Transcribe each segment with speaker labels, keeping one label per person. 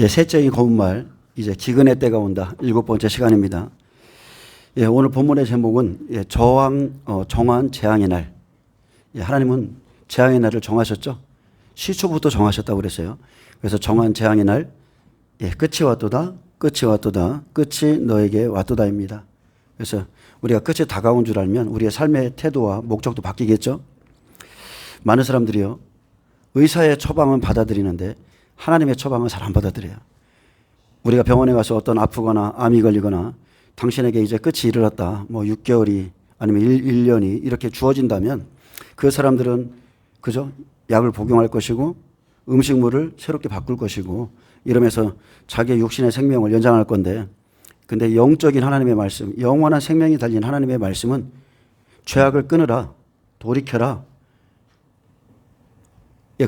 Speaker 1: 셋째인 고운말, 이제 기근의 때가 온다. 7번째 시간입니다. 오늘 본문의 제목은 정한 재앙의 날. 하나님은 재앙의 날을 정하셨죠. 시초부터 정하셨다고 그랬어요. 그래서 정한 재앙의 날, 끝이 왔도다, 끝이 왔도다, 끝이 너에게 왔도다입니다. 그래서 우리가 끝이 다가온 줄 알면 우리의 삶의 태도와 목적도 바뀌겠죠. 많은 사람들이요, 의사의 처방은 받아들이는데 하나님의 처방은 잘 안 받아들여요. 우리가 병원에 가서 어떤 아프거나 암이 걸리거나 당신에게 이제 끝이 이르렀다, 6개월이 아니면 1년이 이렇게 주어진다면 그 사람들은 그죠? 약을 복용할 것이고 음식물을 새롭게 바꿀 것이고 이러면서 자기의 육신의 생명을 연장할 건데, 근데 영적인 하나님의 말씀, 영원한 생명이 달린 하나님의 말씀은 죄악을 끊으라, 돌이켜라,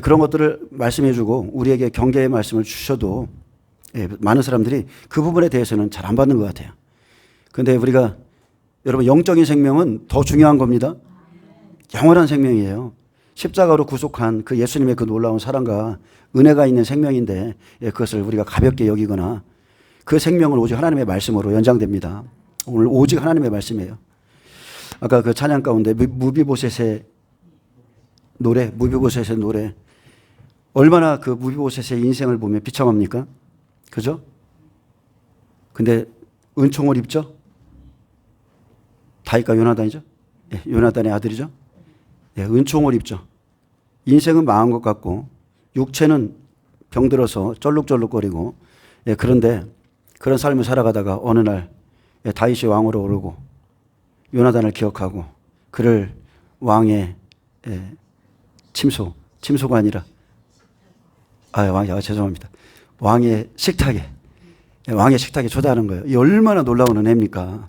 Speaker 1: 그런 것들을 말씀해 주고 우리에게 경계의 말씀을 주셔도 많은 사람들이 그 부분에 대해서는 잘 안 받는 것 같아요. 그런데 우리가, 여러분, 영적인 생명은 더 중요한 겁니다. 영원한 생명이에요. 십자가로 구속한 그 예수님의 그 놀라운 사랑과 은혜가 있는 생명인데 그것을 우리가 가볍게 여기거나, 그 생명은 오직 하나님의 말씀으로 연장됩니다. 오늘 오직 하나님의 말씀이에요. 아까 그 찬양 가운데 무비보셋의 노래, 얼마나 그 무비보셋의 인생을 보면 비참합니까? 그죠? 근데 은총을 입죠? 다윗과 요나단이죠? 요나단의 아들이죠? 은총을 입죠. 인생은 망한 것 같고 육체는 병들어서 쩔룩쩔룩거리고, 그런데 그런 삶을 살아가다가 어느 날 다윗이 왕으로 오르고 요나단을 기억하고 그를 왕의 침소가 아니라 죄송합니다. 왕의 식탁에 초대하는 거예요. 얼마나 놀라운 은혜입니까?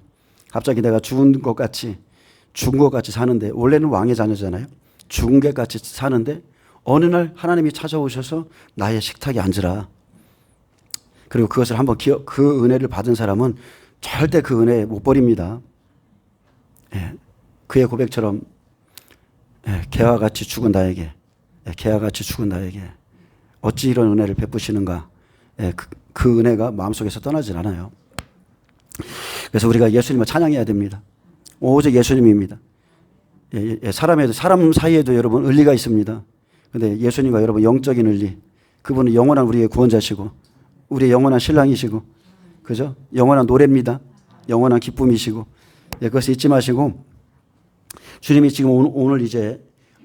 Speaker 1: 갑자기 내가 죽은 것 같이 사는데, 원래는 왕의 자녀잖아요. 죽은 것 같이 사는데 어느 날 하나님이 찾아오셔서 나의 식탁에 앉으라. 그리고 그것을 한번 그 은혜를 받은 사람은 절대 그 은혜 못 버립니다. 그의 고백처럼 개와 같이 죽은 나에게 어찌 이런 은혜를 베푸시는가. 그 은혜가 마음속에서 떠나질 않아요. 그래서 우리가 예수님을 찬양해야 됩니다. 오직 예수님입니다. 사람 사이에도 여러분 은리가 있습니다. 그런데 예수님과 여러분 영적인 은리, 그분은 영원한 우리의 구원자시고 우리의 영원한 신랑이시고, 그죠? 영원한 노래입니다. 영원한 기쁨이시고, 그것을 잊지 마시고, 주님이 지금 오늘 이제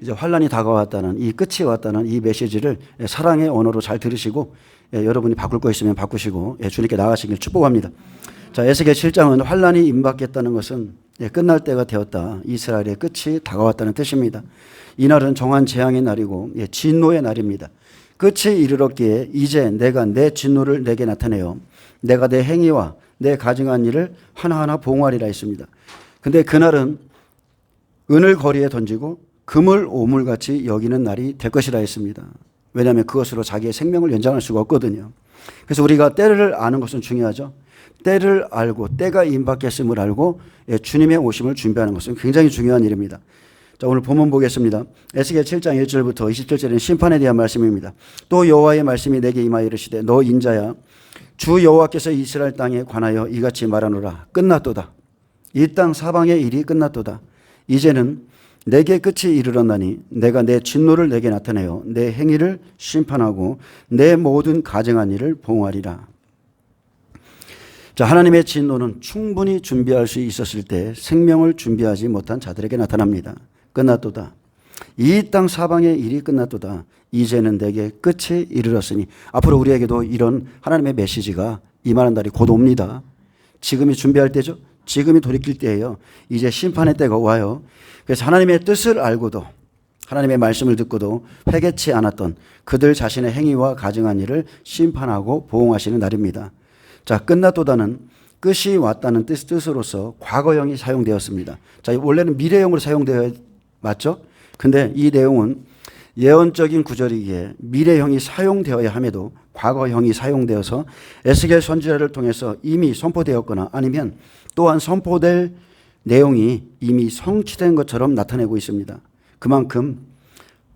Speaker 1: 환란이 다가왔다는, 이 끝이 왔다는 이 메시지를 사랑의 언어로 잘 들으시고, 여러분이 바꿀 거 있으면 바꾸시고 주님께 나아가시길 축복합니다. 자, 에스겔 7장은 환란이 임박했다는 것은 끝날 때가 되었다, 이스라엘의 끝이 다가왔다는 뜻입니다. 이날은 정한 재앙의 날이고 진노의 날입니다. 끝이 이르렀기에 이제 내가 내 진노를 내게 나타내어 내가 내 행위와 내 가증한 일을 하나하나 보응하리라 했습니다. 근데 그날은 은을 거리에 던지고 금을 오물같이 여기는 날이 될 것이라 했습니다. 왜냐하면 그것으로 자기의 생명을 연장할 수가 없거든요. 그래서 우리가 때를 아는 것은 중요하죠. 때를 알고 때가 임박했음을 알고 주님의 오심을 준비하는 것은 굉장히 중요한 일입니다. 자, 오늘 본문 보겠습니다. 에스겔 7장 1절부터 27절에는 심판에 대한 말씀입니다. 또 여호와의 말씀이 내게 임하여 이르시되 너 인자야, 주 여호와께서 이스라엘 땅에 관하여 이같이 말하노라. 끝났도다. 이 땅 사방의 일이 끝났도다. 이제는 내게 끝이 이르렀나니 내가 내 진노를 내게 나타내어 내 행위를 심판하고 내 모든 가증한 일을 보응하리라. 자, 하나님의 진노는 충분히 준비할 수 있었을 때 생명을 준비하지 못한 자들에게 나타납니다. 끝났도다. 이 땅 사방의 일이 끝났도다. 이제는 내게 끝이 이르렀으니, 앞으로 우리에게도 이런 하나님의 메시지가 임하는 날이 곧 옵니다. 지금이 준비할 때죠. 지금이 돌이킬 때예요. 이제 심판의 때가 와요. 그래서 하나님의 뜻을 알고도, 하나님의 말씀을 듣고도 회개치 않았던 그들 자신의 행위와 가증한 일을 심판하고 보응하시는 날입니다. 자, 끝났도다는 끝이 왔다는 뜻으로서 과거형이 사용되었습니다. 자, 원래는 미래형으로 사용되어 맞죠? 근데 이 내용은 예언적인 구절이기에 미래형이 사용되어야 함에도 과거형이 사용되어서 에스겔 선지자를 통해서 이미 선포되었거나 아니면 또한 선포될 내용이 이미 성취된 것처럼 나타내고 있습니다. 그만큼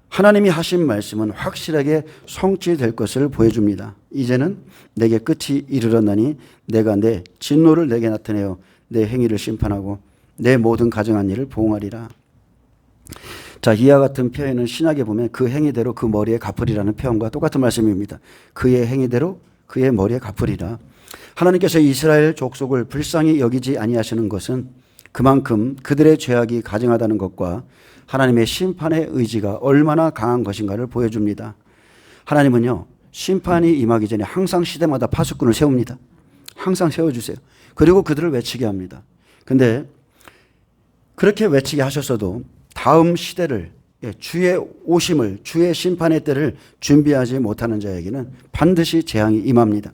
Speaker 1: 하나님이 하신 말씀은 확실하게 성취될 것을 보여줍니다. 이제는 내게 끝이 이르렀나니 내가 내 진노를 내게 나타내어 내 행위를 심판하고 내 모든 가증한 일을 보응하리라. 자, 이와 같은 표현은 신약에 보면 그 행위대로 그 머리에 갚으리라는 표현과 똑같은 말씀입니다. 그의 행위대로 그의 머리에 갚으리라. 하나님께서 이스라엘 족속을 불쌍히 여기지 아니하시는 것은 그만큼 그들의 죄악이 가증하다는 것과 하나님의 심판의 의지가 얼마나 강한 것인가를 보여줍니다. 하나님은요, 심판이 임하기 전에 항상 시대마다 파수꾼을 세웁니다. 항상 세워주세요. 그리고 그들을 외치게 합니다. 근데 그렇게 외치게 하셨어도 다음 시대를, 주의 오심을, 주의 심판의 때를 준비하지 못하는 자에게는 반드시 재앙이 임합니다.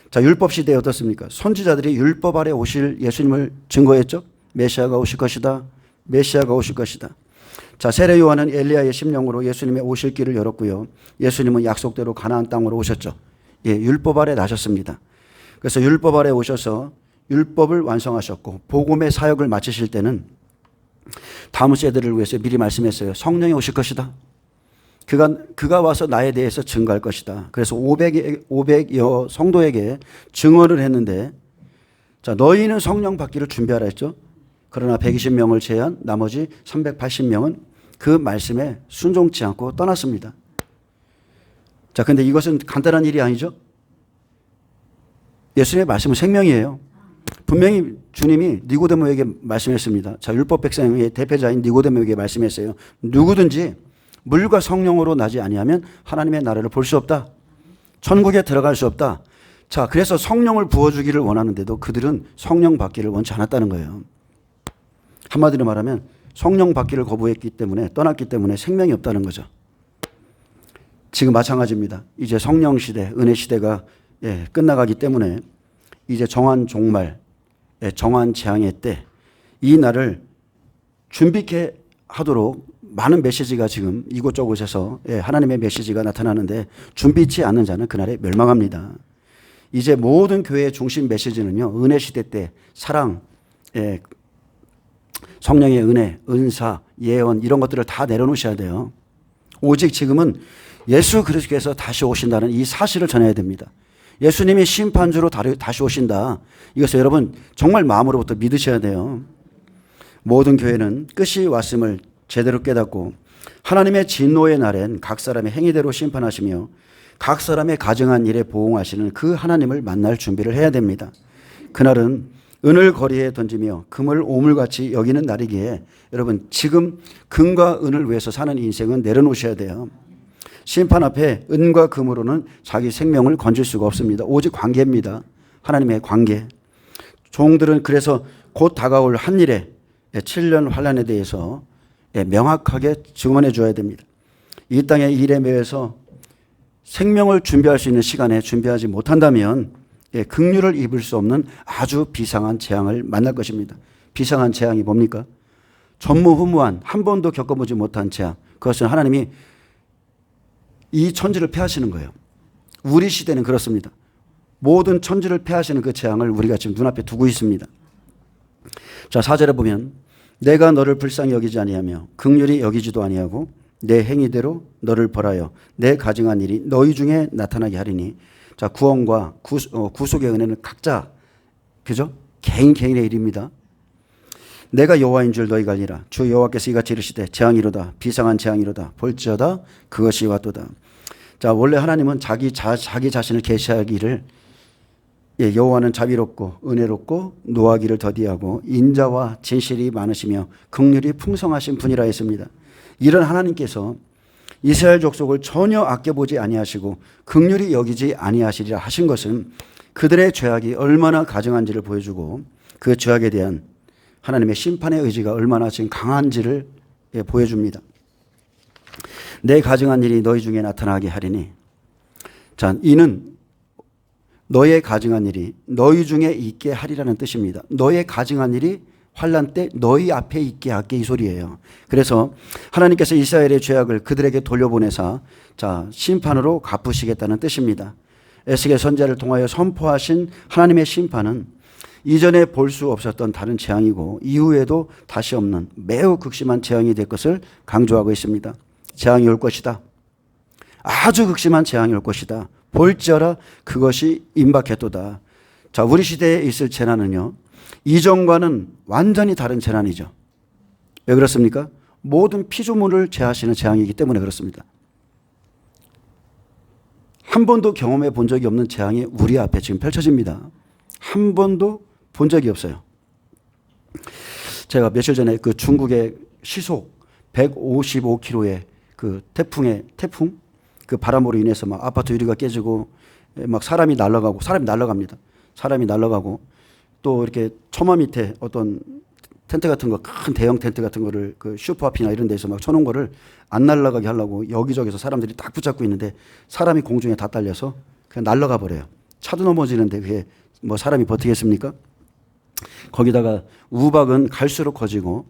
Speaker 1: 자, 율법 시대에 어떻습니까? 선지자들이 율법 아래 오실 예수님을 증거했죠. 메시아가 오실 것이다. 메시아가 오실 것이다. 자, 세례 요한은 엘리야의 심령으로 예수님의 오실 길을 열었고요. 예수님은 약속대로 가나안 땅으로 오셨죠. 율법 아래 나셨습니다. 그래서 율법 아래 오셔서 율법을 완성하셨고 복음의 사역을 마치실 때는 다음 세대를 위해서 미리 말씀했어요. 성령이 오실 것이다. 그가 와서 나에 대해서 증거할 것이다. 그래서 500여 성도에게 증언을 했는데, 자, 너희는 성령 받기를 준비하라 했죠. 그러나 120명을 제한 나머지 380명은 그 말씀에 순종치 않고 떠났습니다. 자, 근데 이것은 간단한 일이 아니죠. 예수님의 말씀은 생명이에요. 분명히 주님이 니고데모에게 말씀했습니다. 자, 율법 백성의 대표자인 니고데모에게 말씀했어요. 누구든지 물과 성령으로 나지 아니하면 하나님의 나라를 볼 수 없다. 천국에 들어갈 수 없다. 자, 그래서 성령을 부어주기를 원하는데도 그들은 성령 받기를 원치 않았다는 거예요. 한마디로 말하면 성령 받기를 거부했기 때문에, 떠났기 때문에 생명이 없다는 거죠. 지금 마찬가지입니다. 이제 성령 시대, 은혜 시대가 끝나가기 때문에 이제 정한 종말, 정한 재앙의 때, 이 날을 준비케 하도록 많은 메시지가 지금 이곳저곳에서 하나님의 메시지가 나타나는데 준비치 않는 자는 그날에 멸망합니다. 이제 모든 교회의 중심 메시지는요, 은혜 시대 때 사랑, 성령의 은혜, 은사, 예언 이런 것들을 다 내려놓으셔야 돼요. 오직 지금은 예수 그리스도께서 다시 오신다는 이 사실을 전해야 됩니다. 예수님이 심판주로 다시 오신다. 이것을 여러분 정말 마음으로부터 믿으셔야 돼요. 모든 교회는 끝이 왔음을 제대로 깨닫고 하나님의 진노의 날엔 각 사람의 행위대로 심판하시며 각 사람의 가증한 일에 보응하시는 그 하나님을 만날 준비를 해야 됩니다. 그날은 은을 거리에 던지며 금을 오물같이 여기는 날이기에 여러분 지금 금과 은을 위해서 사는 인생은 내려놓으셔야 돼요. 심판 앞에 은과 금으로는 자기 생명을 건질 수가 없습니다. 오직 관계입니다. 하나님의 관계. 종들은 그래서 곧 다가올 한일에 7년 환란에 대해서 명확하게 증언해 줘야 됩니다. 이 땅의 일에 매여서 생명을 준비할 수 있는 시간에 준비하지 못한다면 긍휼을 입을 수 없는 아주 비상한 재앙을 만날 것입니다. 비상한 재앙이 뭡니까? 전무후무한 한 번도 겪어보지 못한 재앙. 그것은 하나님이 이 천지를 폐하시는 거예요. 우리 시대는 그렇습니다. 모든 천지를 폐하시는 그 재앙을 우리가 지금 눈앞에 두고 있습니다. 자, 4절에 보면 내가 너를 불쌍히 여기지 아니하며 긍휼히 여기지도 아니하고 내 행위대로 너를 벌하여 내 가증한 일이 너희 중에 나타나게 하리니. 자, 구원과 구속의 은혜는 각자, 그죠? 개인의 일입니다. 내가 여호와인 줄 너희가 알리라. 주 여호와께서 이같이 이르시되 재앙이로다. 비상한 재앙이로다. 볼지어다. 그것이 왔도다. 자, 원래 하나님은 자기 자신을 계시하기를 여호와는 자비롭고 은혜롭고 노하기를 더디하고 인자와 진실이 많으시며 긍휼이 풍성하신 분이라 했습니다. 이런 하나님께서 이스라엘 족속을 전혀 아껴보지 아니하시고 긍휼히 여기지 아니하시리라 하신 것은 그들의 죄악이 얼마나 가증한지를 보여주고 그 죄악에 대한 하나님의 심판의 의지가 얼마나 지금 강한지를 보여줍니다. 내 가증한 일이 너희 중에 나타나게 하리니. 자, 이는 너의 가증한 일이 너희 중에 있게 하리라는 뜻입니다. 너의 가증한 일이 환난 때 너희 앞에 있게 할게, 이 소리예요. 그래서 하나님께서 이스라엘의 죄악을 그들에게 돌려보내사 자, 심판으로 갚으시겠다는 뜻입니다. 에스겔 선지자를 통하여 선포하신 하나님의 심판은 이전에 볼 수 없었던 다른 재앙이고 이후에도 다시 없는 매우 극심한 재앙이 될 것을 강조하고 있습니다. 재앙이 올 것이다. 아주 극심한 재앙이 올 것이다. 볼지어라 그것이 임박했도다. 자, 우리 시대에 있을 재난은요, 이전과는 완전히 다른 재난이죠. 왜 그렇습니까? 모든 피조물을 제하시는 재앙이기 때문에 그렇습니다. 한 번도 경험해 본 적이 없는 재앙이 우리 앞에 지금 펼쳐집니다. 한 번도 본 적이 없어요. 제가 며칠 전에 그 중국의 시속 155km의 그 태풍 그 바람으로 인해서 막 아파트 유리가 깨지고 막 사람이 날아갑니다. 사람이 날아가고 또 이렇게 처마 밑에 어떤 텐트 같은 거, 큰 대형 텐트 같은 거를 그 슈퍼 앞이나 이런 데서 막 쳐놓은 거를 안 날아가게 하려고 여기저기서 사람들이 딱 붙잡고 있는데 사람이 공중에 다 딸려서 그냥 날아가 버려요. 차도 넘어지는데 그게 뭐 사람이 버티겠습니까? 거기다가 우박은 갈수록 커지고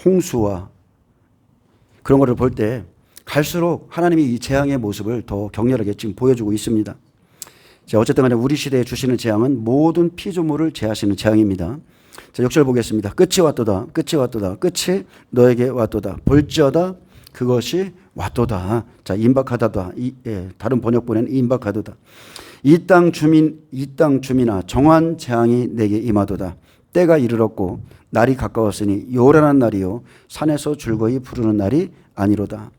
Speaker 1: 홍수와 그런 거를 볼 때 갈수록 하나님이 이 재앙의 모습을 더 격렬하게 지금 보여주고 있습니다. 자, 어쨌든 간에 우리 시대에 주시는 재앙은 모든 피조물을 제하시는 재앙입니다. 자, 6절 보겠습니다. 끝이 왔도다. 끝이 왔도다. 끝이 너에게 왔도다. 볼지어다. 그것이 왔도다. 자, 임박하다다. 다른 번역본에는 임박하도다. 이 땅 주민아 정한 재앙이 내게 임하도다. 때가 이르렀고 날이 가까웠으니 요란한 날이요 산에서 즐거이 부르는 날이 아니로다.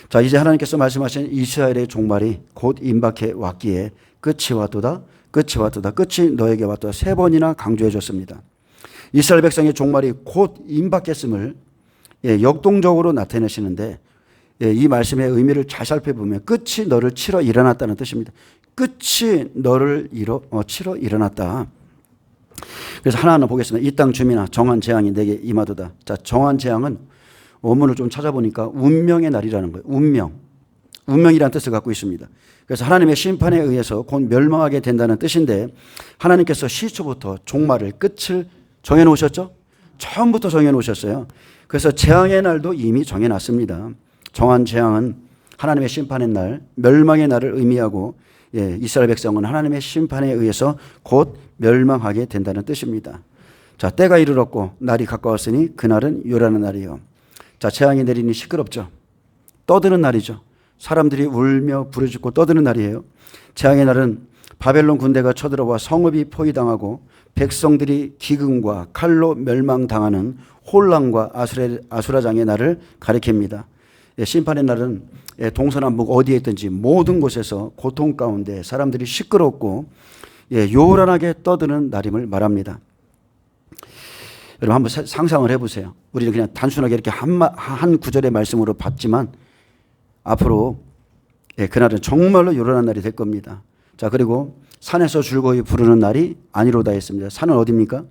Speaker 1: 자, 이제 하나님께서 말씀하신 이스라엘의 종말이 곧 임박해 왔기에 끝이 왔도다. 끝이 왔도다. 끝이 너에게 왔도다. 3번이나 강조해 줬습니다. 이스라엘 백성의 종말이 곧 임박했음을 역동적으로 나타내시는데 이 말씀의 의미를 잘 살펴보면 끝이 너를 치러 일어났다는 뜻입니다. 끝이 너를 치러 일어났다. 그래서 하나하나 보겠습니다. 이 땅 주민아 정한 재앙이 내게 임하도다. 자, 정한 재앙은 원문을 좀 찾아보니까 운명의 날이라는 거예요. 운명이라는 뜻을 갖고 있습니다. 그래서 하나님의 심판에 의해서 곧 멸망하게 된다는 뜻인데 하나님께서 시초부터 종말을 끝을 정해놓으셨죠? 처음부터 정해놓으셨어요. 그래서 재앙의 날도 이미 정해놨습니다. 정한 재앙은 하나님의 심판의 날, 멸망의 날을 의미하고 이스라엘 백성은 하나님의 심판에 의해서 곧 멸망하게 된다는 뜻입니다. 자, 때가 이르렀고 날이 가까웠으니 그날은 요란한 날이요. 자, 재앙이 내리니 시끄럽죠. 떠드는 날이죠. 사람들이 울며 부르짖고 떠드는 날이에요. 재앙의 날은 바벨론 군대가 쳐들어와 성읍이 포위당하고 백성들이 기근과 칼로 멸망당하는 혼란과 아수라장의 날을 가리킵니다. 심판의 날은 동서남북 어디에 있든지 모든 곳에서 고통 가운데 사람들이 시끄럽고 요란하게 떠드는 날임을 말합니다. 여러분 한번 상상을 해보세요. 우리는 그냥 단순하게 이렇게 한 구절의 말씀으로 봤지만 앞으로 그날은 정말로 요란한 날이 될 겁니다. 자, 그리고 산에서 즐거이 부르는 날이 아니로다 했습니다. 산은 어디입니까?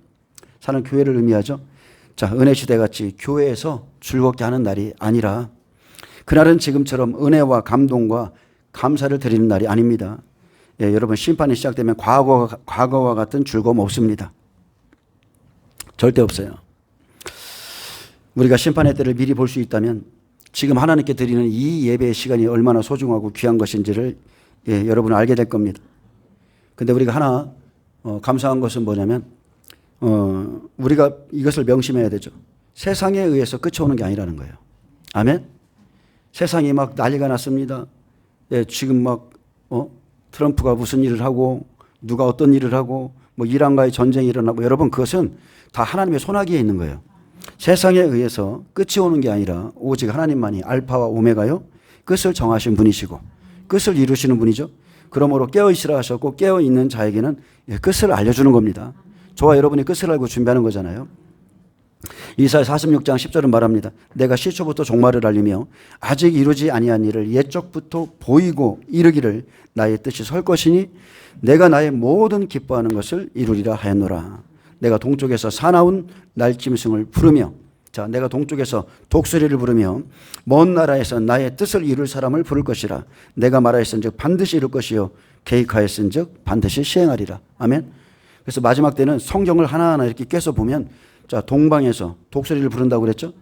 Speaker 1: 산은 교회를 의미하죠. 자, 은혜 시대 같이 교회에서 즐겁게 하는 날이 아니라 그날은 지금처럼 은혜와 감동과 감사를 드리는 날이 아닙니다. 여러분 심판이 시작되면 과거와 같은 즐거움 없습니다. 절대 없어요. 우리가 심판의 때를 미리 볼 수 있다면 지금 하나님께 드리는 이 예배의 시간이 얼마나 소중하고 귀한 것인지를 여러분은 알게 될 겁니다. 근데 우리가 하나 감사한 것은 뭐냐면 우리가 이것을 명심해야 되죠. 세상에 의해서 끝이 오는 게 아니라는 거예요. 아멘? 세상이 막 난리가 났습니다. 지금 막 트럼프가 무슨 일을 하고 누가 어떤 일을 하고 뭐 이란과의 전쟁이 일어나고 여러분 그것은 다 하나님의 손아귀에 있는 거예요. 세상에 의해서 끝이 오는 게 아니라 오직 하나님만이 알파와 오메가요. 끝을 정하신 분이시고 끝을 이루시는 분이죠. 그러므로 깨어있으라 하셨고 깨어있는 자에게는 끝을 알려주는 겁니다. 저와 여러분이 끝을 알고 준비하는 거잖아요. 이사야 46장 10절은 말합니다. 내가 시초부터 종말을 알리며 아직 이루지 아니한 일을 옛적부터 보이고 이르기를 나의 뜻이 설 것이니 내가 나의 모든 기뻐하는 것을 이루리라 하였노라. 내가 동쪽에서 사나운 날짐승을 부르며 자, 내가 동쪽에서 독수리를 부르며 먼 나라에서 나의 뜻을 이룰 사람을 부를 것이라. 내가 말하였은즉 반드시 이룰 것이요 계획하였은즉 반드시 시행하리라. 아멘. 그래서 마지막 때는 성경을 하나하나 이렇게 깨서 보면 자, 동방에서 독수리를 부른다고 그랬죠.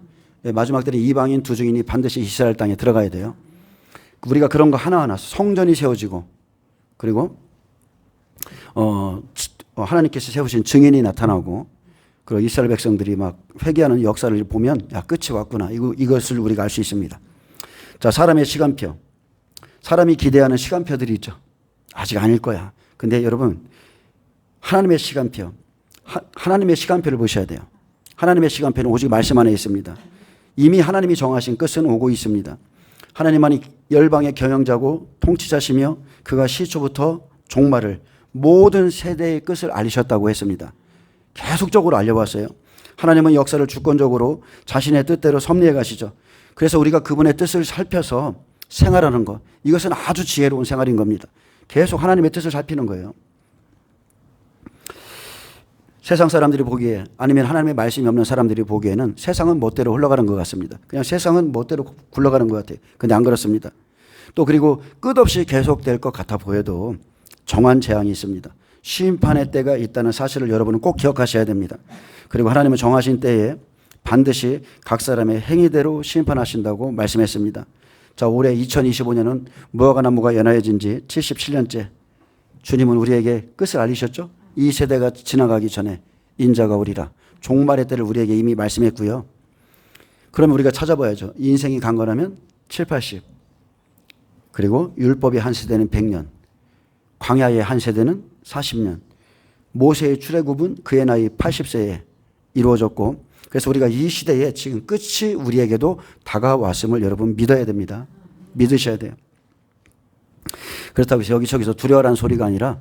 Speaker 1: 마지막 때는 이방인 두 증인이 반드시 이스라엘 땅에 들어가야 돼요. 우리가 그런 거 하나하나 성전이 세워지고 그리고 하나님께서 세우신 증인이 나타나고 그리고 이스라엘 백성들이 막 회개하는 역사를 보면 야, 끝이 왔구나. 이것을 우리가 알 수 있습니다. 자, 사람의 시간표. 사람이 기대하는 시간표들이 있죠. 아직 아닐 거야. 근데 여러분, 하나님의 시간표, 하나님의 시간표를 보셔야 돼요. 하나님의 시간표는 오직 말씀 안에 있습니다. 이미 하나님이 정하신 끝은 오고 있습니다. 하나님만이 열방의 경영자고 통치자시며 그가 시초부터 종말을 모든 세대의 끝을 알리셨다고 했습니다. 계속적으로 알려왔어요. 하나님은 역사를 주권적으로 자신의 뜻대로 섭리해 가시죠. 그래서 우리가 그분의 뜻을 살펴서 생활하는 것, 이것은 아주 지혜로운 생활인 겁니다. 계속 하나님의 뜻을 살피는 거예요. 세상 사람들이 보기에, 아니면 하나님의 말씀이 없는 사람들이 보기에는 세상은 멋대로 흘러가는 것 같습니다. 그냥 세상은 멋대로 굴러가는 것 같아요. 근데 안 그렇습니다. 또 그리고 끝없이 계속될 것 같아 보여도 정한 재앙이 있습니다. 심판의 때가 있다는 사실을 여러분은 꼭 기억하셔야 됩니다. 그리고 하나님은 정하신 때에 반드시 각 사람의 행위대로 심판하신다고 말씀했습니다. 자, 올해 2025년은 무화과 나무가 연하여진 지 77년째. 주님은 우리에게 끝을 알리셨죠? 이 세대가 지나가기 전에 인자가 오리라. 종말의 때를 우리에게 이미 말씀했고요. 그러면 우리가 찾아봐야죠. 인생이 강건하면 7, 80. 그리고 율법의 한 세대는 100년. 광야의 한 세대는 40년. 모세의 출애굽은 그의 나이 80세에 이루어졌고, 그래서 우리가 이 시대에 지금 끝이 우리에게도 다가왔음을 여러분 믿어야 됩니다. 믿으셔야 돼요. 그렇다고 해서 여기저기서 두려워라는 소리가 아니라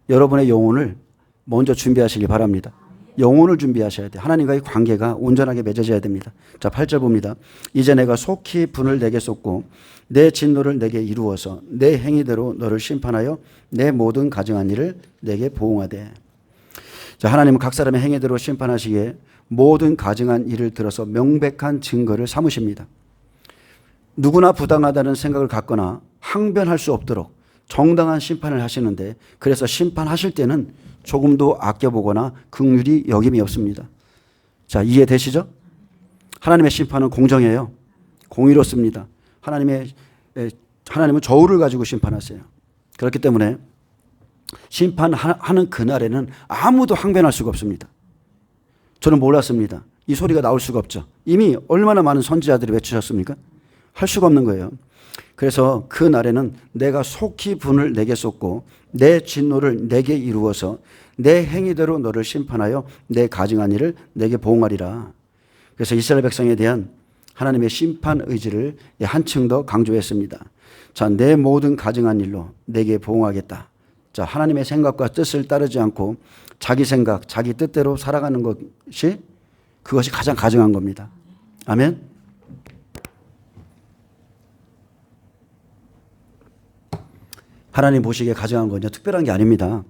Speaker 1: 여러분의 영혼을 먼저 준비하시기 바랍니다. 영혼을 준비하셔야 돼요. 하나님과의 관계가 온전하게 맺어져야 됩니다. 자, 8절 봅니다. 이제 내가 속히 분을 내게 쏟고 내 진노를 내게 이루어서 내 행위대로 너를 심판하여 내 모든 가증한 일을 내게 보응하되. 자, 하나님은 각 사람의 행위대로 심판하시기에 모든 가증한 일을 들어서 명백한 증거를 삼으십니다. 누구나 부당하다는 생각을 갖거나 항변할 수 없도록 정당한 심판을 하시는데, 그래서 심판하실 때는 조금도 아껴보거나 긍휼히 여김이 없습니다. 자, 이해되시죠? 하나님의 심판은 공정해요. 공의롭습니다. 하나님은 저울을 가지고 심판하세요. 그렇기 때문에 심판하는 그날에는 아무도 항변할 수가 없습니다. 저는 몰랐습니다. 이 소리가 나올 수가 없죠. 이미 얼마나 많은 선지자들이 외치셨습니까? 할 수가 없는 거예요. 그래서 그 날에는 내가 속히 분을 내게 쏟고 내 진노를 내게 이루어서 내 행위대로 너를 심판하여 내 가증한 일을 내게 보응하리라. 그래서 이스라엘 백성에 대한 하나님의 심판 의지를 한층 더 강조했습니다. 자, 내 모든 가증한 일로 내게 보응하겠다. 자, 하나님의 생각과 뜻을 따르지 않고 자기 생각, 자기 뜻대로 살아가는 것이, 그것이 가장 가증한 겁니다. 아멘. 하나님 보시기에 가증한 건요, 특별한 게 아닙니다.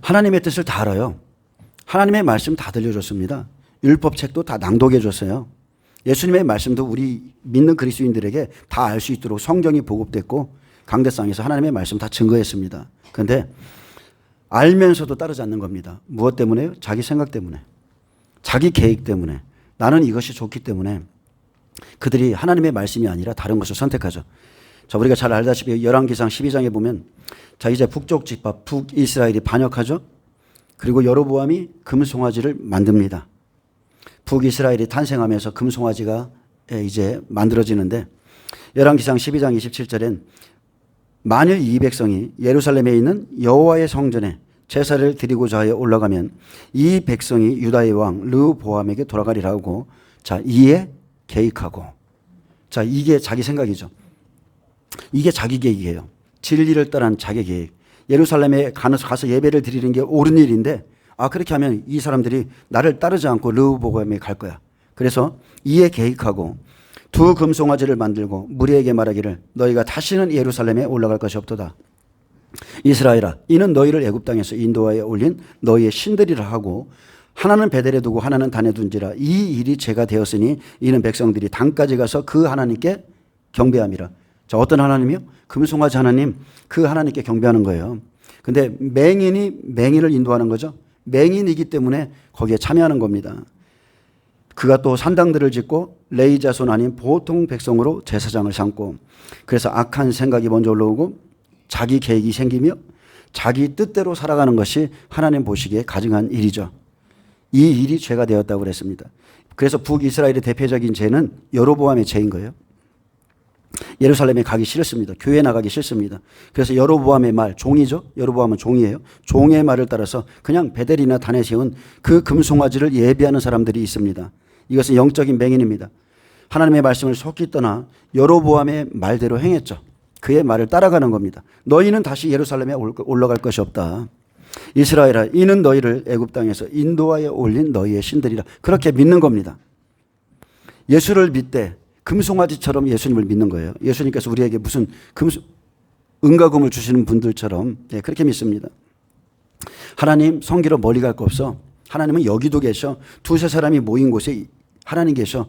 Speaker 1: 하나님의 뜻을 다 알아요. 하나님의 말씀 다 들려줬습니다. 율법책도 다 낭독해 줬어요. 예수님의 말씀도 우리 믿는 그리스도인들에게 다 알 수 있도록 성경이 보급됐고 강대상에서 하나님의 말씀 다 증거했습니다. 그런데 알면서도 따르지 않는 겁니다. 무엇 때문에요? 자기 생각 때문에, 자기 계획 때문에, 나는 이것이 좋기 때문에 그들이 하나님의 말씀이 아니라 다른 것을 선택하죠. 자, 우리가 잘 알다시피 열왕기상 12장에 보면, 자, 이제 북쪽 집합 북이스라엘이 반역하죠. 그리고 여로보암이 금송아지를 만듭니다. 북이스라엘이 탄생하면서 금송아지가 이제 만들어지는데, 열왕기상 12장 27절엔 만일 이 백성이 예루살렘에 있는 여호와의 성전에 제사를 드리고자 하여 올라가면 이 백성이 유다의 왕 르호보암에게 돌아가리라고, 자, 이에 계획하고, 자, 이게 자기 생각이죠. 이게 자기 계획이에요. 진리를 따른 자기 계획. 예루살렘에 가서 예배를 드리는 게 옳은 일인데, 그렇게 하면 이 사람들이 나를 따르지 않고 르호보암에 갈 거야. 그래서 이에 계획하고 두 금송아지를 만들고 무리에게 말하기를 너희가 다시는 예루살렘에 올라갈 것이 없도다. 이스라엘아, 이는 너희를 애굽 땅에서 인도하여 올린 너희의 신들이라 하고, 하나는 베델에 두고 하나는 단에 둔지라. 이 일이 죄가 되었으니 이는 백성들이 단까지 가서 그 하나님께 경배함이라. 자, 어떤 하나님이요? 금송아지 하나님, 그 하나님께 경배하는 거예요. 근데 맹인이 맹인을 인도하는 거죠. 맹인이기 때문에 거기에 참여하는 겁니다. 그가 또 산당들을 짓고 레위 자손 아닌 보통 백성으로 제사장을 삼고, 그래서 악한 생각이 먼저 올라오고 자기 계획이 생기며 자기 뜻대로 살아가는 것이 하나님 보시기에 가증한 일이죠. 이 일이 죄가 되었다고 그랬습니다. 그래서 북이스라엘의 대표적인 죄는 여로보암의 죄인 거예요. 예루살렘에 가기 싫습니다. 교회 나가기 싫습니다. 그래서 여로보암의 말, 종이죠. 여로보암은 종이에요. 종의 말을 따라서 그냥 베델이나 단에 세운 그 금송아지를 예배하는 사람들이 있습니다. 이것은 영적인 맹인입니다. 하나님의 말씀을 속히 떠나 여로보암의 말대로 행했죠. 그의 말을 따라가는 겁니다. 너희는 다시 예루살렘에 올라갈 것이 없다. 이스라엘아, 이는 너희를 애굽 땅에서 인도하여 올린 너희의 신들이라. 그렇게 믿는 겁니다. 예수를 믿되 금송아지처럼 예수님을 믿는 거예요. 예수님께서 우리에게 무슨 은과금을 주시는 분들처럼 그렇게 믿습니다. 하나님 성기로 멀리 갈 거 없어. 하나님은 여기도 계셔. 두세 사람이 모인 곳에 하나님 계셔.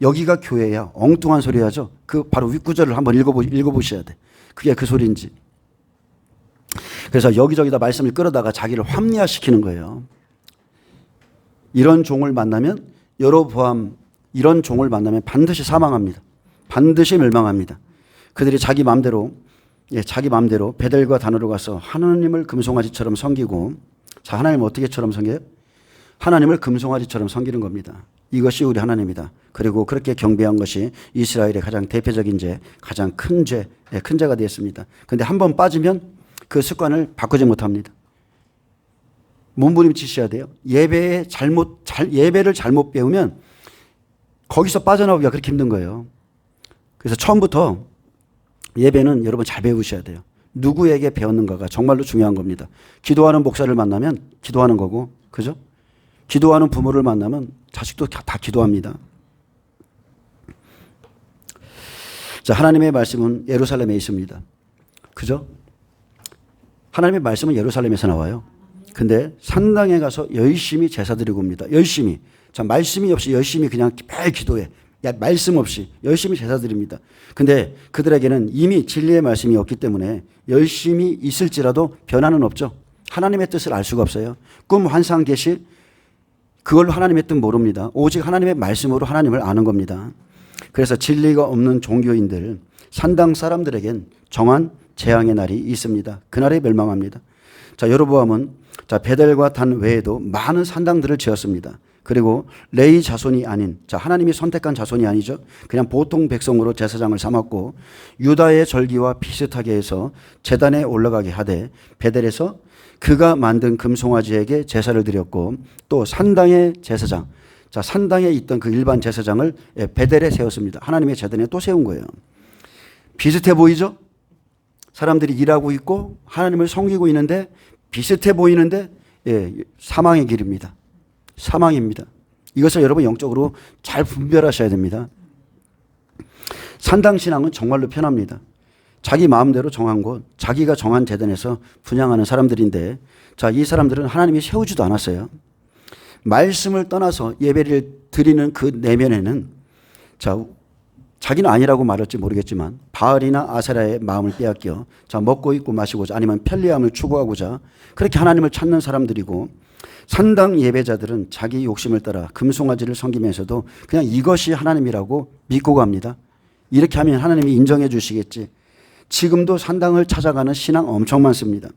Speaker 1: 여기가 교회야. 엉뚱한 소리 하죠. 그 바로 윗구절을 한번 읽어보셔야 돼. 그게 그 소리인지. 그래서 여기저기다 말씀을 끌어다가 자기를 합리화시키는 거예요. 이런 종을 만나면 여로보암 이런 종을 만나면 반드시 사망합니다. 반드시 멸망합니다. 그들이 자기 마음대로 베델과 단으로 가서 하나님을 금송아지처럼 섬기고, 자, 하나님을 어떻게처럼 섬겨요? 하나님을 금송아지처럼 섬기는 겁니다. 이것이 우리 하나님이다. 그리고 그렇게 경배한 것이 이스라엘의 가장 대표적인 죄, 가장 큰 죄가 되었습니다. 그런데 한번 빠지면 그 습관을 바꾸지 못합니다. 몸부림치셔야 돼요. 예배를 잘못 배우면 거기서 빠져나오기가 그렇게 힘든 거예요. 그래서 처음부터 예배는 여러분 잘 배우셔야 돼요. 누구에게 배웠는가가 정말로 중요한 겁니다. 기도하는 목사를 만나면 기도하는 거고, 그죠? 기도하는 부모를 만나면 자식도 다 기도합니다. 자, 하나님의 말씀은 예루살렘에 있습니다. 그죠? 하나님의 말씀은 예루살렘에서 나와요. 근데 산당에 가서 열심히 제사 드리고 옵니다. 열심히. 자, 말씀이 없이 열심히 그냥 매일 기도해. 말씀 없이 열심히 제사 드립니다. 근데 그들에게는 이미 진리의 말씀이 없기 때문에 열심히 있을지라도 변화는 없죠. 하나님의 뜻을 알 수가 없어요. 꿈, 환상, 계시, 그걸로 하나님의 뜻 모릅니다. 오직 하나님의 말씀으로 하나님을 아는 겁니다. 그래서 진리가 없는 종교인들, 산당 사람들에겐 정한 재앙의 날이 있습니다. 그날에 멸망합니다. 자, 여로보암은 베델과 단 외에도 많은 산당들을 지었습니다. 그리고 레위 자손이 아닌, 하나님이 선택한 자손이 아니죠. 그냥 보통 백성으로 제사장을 삼았고, 유다의 절기와 비슷하게 해서 제단에 올라가게 하되 베델에서 그가 만든 금송아지에게 제사를 드렸고, 또 산당의 제사장, 산당에 있던 그 일반 제사장을 베델에 세웠습니다. 하나님의 제단에 또 세운 거예요. 비슷해 보이죠? 사람들이 일하고 있고 하나님을 섬기고 있는데 비슷해 보이는데 사망의 길입니다. 사망입니다. 이것을 여러분 영적으로 잘 분별하셔야 됩니다. 산당신앙은 정말로 편합니다. 자기 마음대로 정한 곳, 자기가 정한 제단에서 분향하는 사람들인데, 이 사람들은 하나님이 세우지도 않았어요. 말씀을 떠나서 예배를 드리는 그 내면에는, 자기는 아니라고 말할지 모르겠지만 바알이나 아세라의 마음을 빼앗겨 먹고 입고 마시고자, 아니면 편리함을 추구하고자 그렇게 하나님을 찾는 사람들이고, 산당 예배자들은 자기 욕심을 따라 금송아지를 섬기면서도 그냥 이것이 하나님이라고 믿고 갑니다. 이렇게 하면 하나님이 인정해 주시겠지. 지금도 산당을 찾아가는 신앙 엄청 많습니다.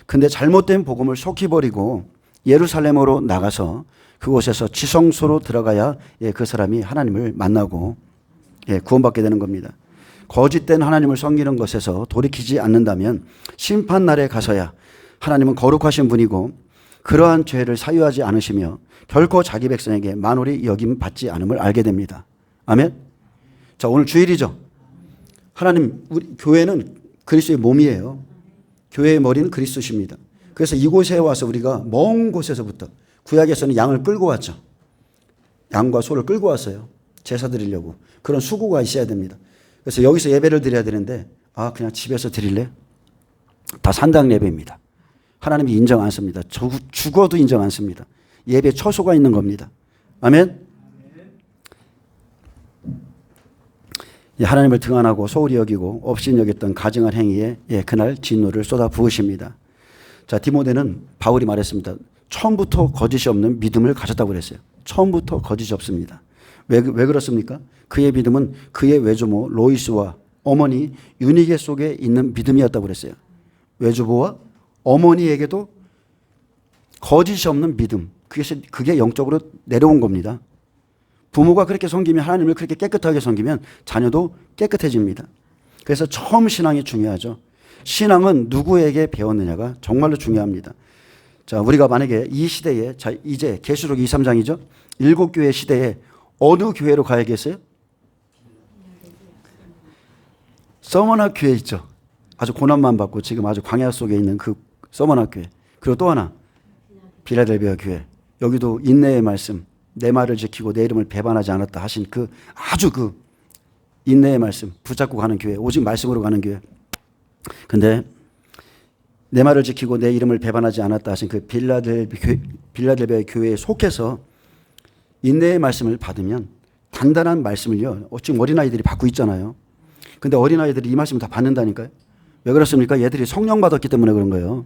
Speaker 1: 근데 잘못된 복음을 속히 버리고 예루살렘으로 나가서 그곳에서 지성소로 들어가야 그 사람이 하나님을 만나고 구원받게 되는 겁니다. 거짓된 하나님을 섬기는 것에서 돌이키지 않는다면 심판날에 가서야 하나님은 거룩하신 분이고 그러한 죄를 사유하지 않으시며 결코 자기 백성에게 만홀히 여김 받지 않음을 알게 됩니다. 아멘. 자, 오늘 주일이죠. 하나님, 우리 교회는 그리스도의 몸이에요. 교회의 머리는 그리스도십니다. 그래서 이곳에 와서 우리가 먼 곳에서부터, 구약에서는 양을 끌고 왔죠. 양과 소를 끌고 왔어요. 제사 드리려고. 그런 수고가 있어야 됩니다. 그래서 여기서 예배를 드려야 되는데, 그냥 집에서 드릴래? 다 산당 예배입니다. 하나님이 인정 안 씁니다. 죽어도 인정 안 씁니다. 예배 처소가 있는 겁니다. 아멘. 하나님을 등한하고 소홀히 여기고 없인 여겼던 가증한 행위에 그날 진노를 쏟아 부으십니다. 자, 디모데는 바울이 말했습니다. 처음부터 거짓이 없는 믿음을 가졌다고 그랬어요. 처음부터 거짓이 없습니다. 왜 그렇습니까? 그의 믿음은 그의 외조모 로이스와 어머니 유니게 속에 있는 믿음이었다고 그랬어요. 외조모와 어머니에게도 거짓이 없는 믿음, 그게 영적으로 내려온 겁니다. 부모가 그렇게 섬기면, 하나님을 그렇게 깨끗하게 섬기면 자녀도 깨끗해집니다. 그래서 처음 신앙이 중요하죠. 신앙은 누구에게 배웠느냐가 정말로 중요합니다. 자, 우리가 만약에 이 시대에, 자, 이제 계시록 2, 3장이죠. 7교회 시대에 어느 교회로 가야겠어요? 서머나 교회 있죠. 아주 고난만 받고 지금 아주 광야 속에 있는 그 서머나 교회. 그리고 또 하나, 빌라델비아 교회. 여기도 인내의 말씀, 내 말을 지키고 내 이름을 배반하지 않았다 하신 그 아주 그 인내의 말씀 붙잡고 가는 교회, 오직 말씀으로 가는 교회. 근데 내 말을 지키고 내 이름을 배반하지 않았다 하신 그 빌라델비아 교회에 속해서 인내의 말씀을 받으면 단단한 말씀을요. 지금 어린아이들이 받고 있잖아요. 근데 어린아이들이 이 말씀을 다 받는다니까요. 왜 그렇습니까? 얘들이 성령 받았기 때문에 그런 거예요.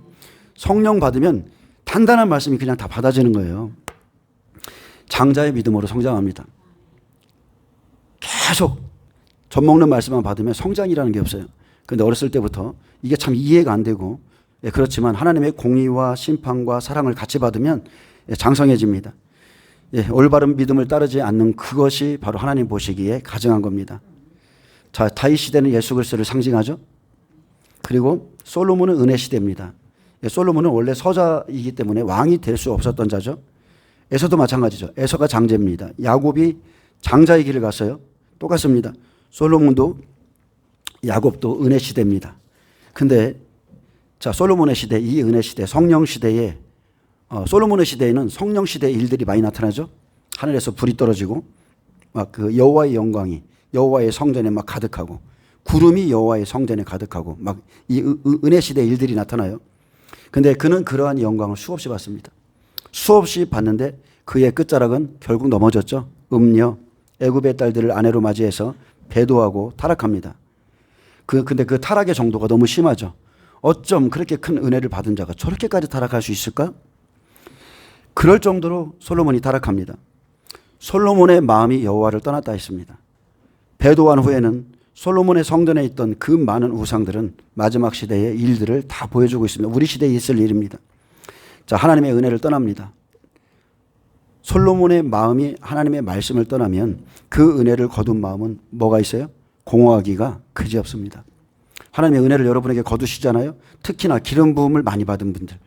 Speaker 1: 성령 받으면 단단한 말씀이 그냥 다 받아지는 거예요. 장자의 믿음으로 성장합니다. 계속 젖먹는 말씀만 받으면 성장이라는 게 없어요. 근데 어렸을 때부터 이게 참 이해가 안 되고, 그렇지만 하나님의 공의와 심판과 사랑을 같이 받으면 장성해집니다. 올바른 믿음을 따르지 않는 그것이 바로 하나님 보시기에 가증한 겁니다. 자, 다윗 시대는 예수 그리스도를 상징하죠. 그리고 솔로몬은 은혜 시대입니다. 솔로몬은 원래 서자이기 때문에 왕이 될 수 없었던 자죠. 에서도 마찬가지죠. 에서가 장제입니다. 야곱이 장자의 길을 갔어요. 똑같습니다. 솔로몬도 야곱도 은혜 시대입니다. 근데 자, 솔로몬의 시대, 이 은혜 시대, 성령 시대에 솔로몬의 시대에는 성령 시대의 일들이 많이 나타나죠. 하늘에서 불이 떨어지고 막 그 여호와의 영광이 여호와의 성전에 막 가득하고 구름이 여호와의 성전에 가득하고 막 이 은혜 시대의 일들이 나타나요. 근데 그는 그러한 영광을 수없이 받습니다. 수없이 받는데 그의 끝자락은 결국 넘어졌죠. 음녀, 애굽의 딸들을 아내로 맞이해서 배도하고 타락합니다. 근데 그 타락의 정도가 너무 심하죠. 어쩜 그렇게 큰 은혜를 받은 자가 저렇게까지 타락할 수 있을까? 그럴 정도로 솔로몬이 타락합니다. 솔로몬의 마음이 여호와를 떠났다 했습니다. 배도한 후에는 솔로몬의 성전에 있던 그 많은 우상들은 마지막 시대의 일들을 다 보여주고 있습니다. 우리 시대에 있을 일입니다. 자, 하나님의 은혜를 떠납니다. 솔로몬의 마음이 하나님의 말씀을 떠나면 그 은혜를 거둔 마음은 뭐가 있어요? 공허하기가 그지없습니다. 하나님의 은혜를 여러분에게 거두시잖아요. 특히나 기름 부음을 많이 받은 분들,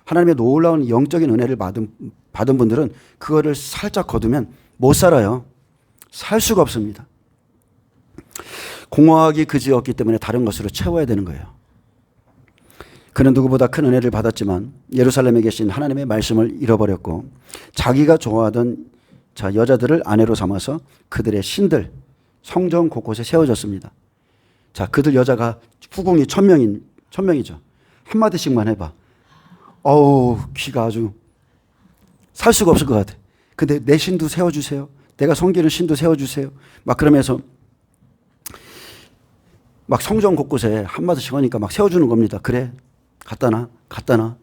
Speaker 1: 하나님의 놀라운 영적인 은혜를 받은 분들은 그거를 살짝 거두면 못 살아요. 살 수가 없습니다. 공허하기 그지없기 때문에 다른 것으로 채워야 되는 거예요. 그는 누구보다 큰 은혜를 받았지만 예루살렘에 계신 하나님의 말씀을 잃어버렸고 자기가 좋아하던 여자들을 아내로 삼아서 그들의 신들 성전 곳곳에 세워졌습니다. 자, 그들 여자가 후궁이 1000명이죠. 한마디씩만 해봐. 어우, 귀가 아주 살 수가 없을 것 같아. 근데 내 신도 세워주세요. 내가 섬기는 신도 세워주세요. 막 그러면서 막 성전 곳곳에 한마디씩 하니까 막 세워주는 겁니다. 그래, 갖다 놔.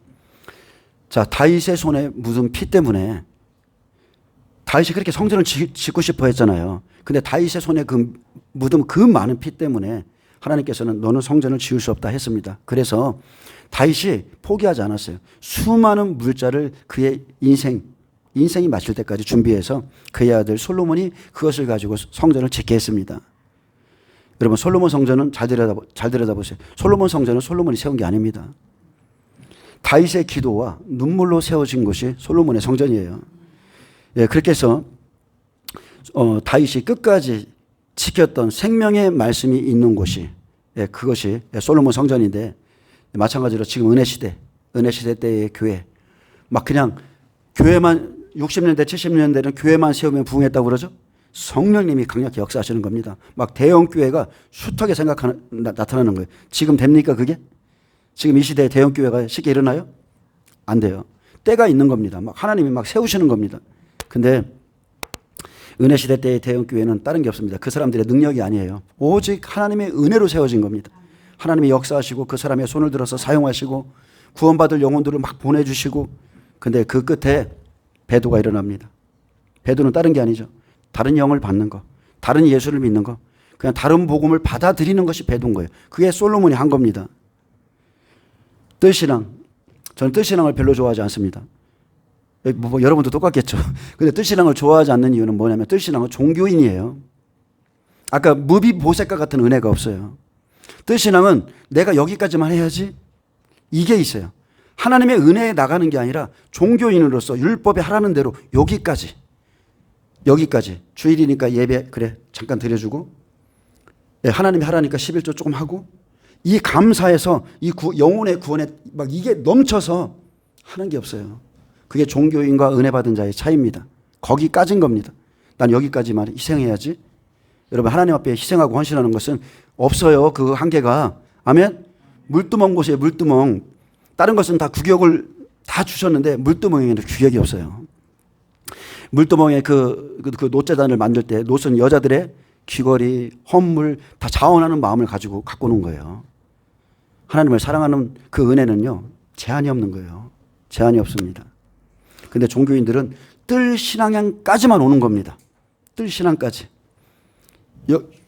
Speaker 1: 자, 다윗의 손에 묻은 피 때문에 다윗이 그렇게 성전을 짓고 싶어 했잖아요. 근데 다윗의 손에 묻은 그 많은 피 때문에 하나님께서는 너는 성전을 지을 수 없다 했습니다. 그래서 다윗이 포기하지 않았어요. 수많은 물자를 그의 인생이 마칠 때까지 준비해서 그의 아들 솔로몬이 그것을 가지고 성전을 짓게 했습니다. 여러분, 솔로몬 성전은 잘 들여다보세요. 솔로몬 성전은 솔로몬이 세운 게 아닙니다. 다윗의 기도와 눈물로 세워진 것이 솔로몬의 성전이에요. 그렇게 해서 다윗이 끝까지 지켰던 생명의 말씀이 있는 곳이 그것이 솔로몬 성전인데, 마찬가지로 지금 은혜 시대 때의 교회, 막 그냥 교회만 60년대 70년대는 교회만 세우면 부흥했다고 그러죠. 성령님이 강력히 역사하시는 겁니다. 막 대형 교회가 숱하게 나타나는 거예요. 지금 됩니까 그게? 지금 이 시대에 대형 교회가 쉽게 일어나요? 안 돼요. 때가 있는 겁니다. 막 하나님이 막 세우시는 겁니다. 근데 은혜 시대 때의 대형 교회는 다른 게 없습니다. 그 사람들의 능력이 아니에요. 오직 하나님의 은혜로 세워진 겁니다. 하나님이 역사하시고 그 사람의 손을 들어서 사용하시고 구원받을 영혼들을 막 보내주시고, 근데 그 끝에 배도가 일어납니다. 배도는 다른 게 아니죠. 다른 영을 받는 거, 다른 예수를 믿는 거, 그냥 다른 복음을 받아들이는 것이 배도인 거예요. 그게 솔로몬이 한 겁니다. 뜰신앙, 저는 뜰신앙을 별로 좋아하지 않습니다. 뭐 여러분도 똑같겠죠. 근데 뜰신앙을 좋아하지 않는 이유는 뭐냐면 뜰신앙은 종교인이에요. 아까 무비보셋과 같은 은혜가 없어요. 뜰신앙은 내가 여기까지만 해야지 이게 있어요. 하나님의 은혜에 나가는 게 아니라 종교인으로서 율법에 하라는 대로 여기까지 주일이니까 예배 그래 잠깐 드려주고 하나님이 하라니까 11조 조금 하고 이 감사에서 이 영혼의 구원에 막 이게 넘쳐서 하는 게 없어요. 그게 종교인과 은혜 받은 자의 차이입니다. 거기까지인 겁니다. 난 여기까지만 희생해야지. 여러분 하나님 앞에 희생하고 헌신하는 것은 없어요. 그 한계가. 아멘. 물두멍 보세요. 물두멍. 다른 것은 다 구격을 다 주셨는데 물두멍에는 규격이 없어요. 물두멍에 그 노제단을 만들 때 노선 여자들의 귀걸이, 헌물 다 자원하는 마음을 갖고 놓은 거예요. 하나님을 사랑하는 그 은혜는요. 제한이 없는 거예요. 제한이 없습니다. 근데 종교인들은 뜰 신앙까지만 오는 겁니다. 뜰 신앙까지.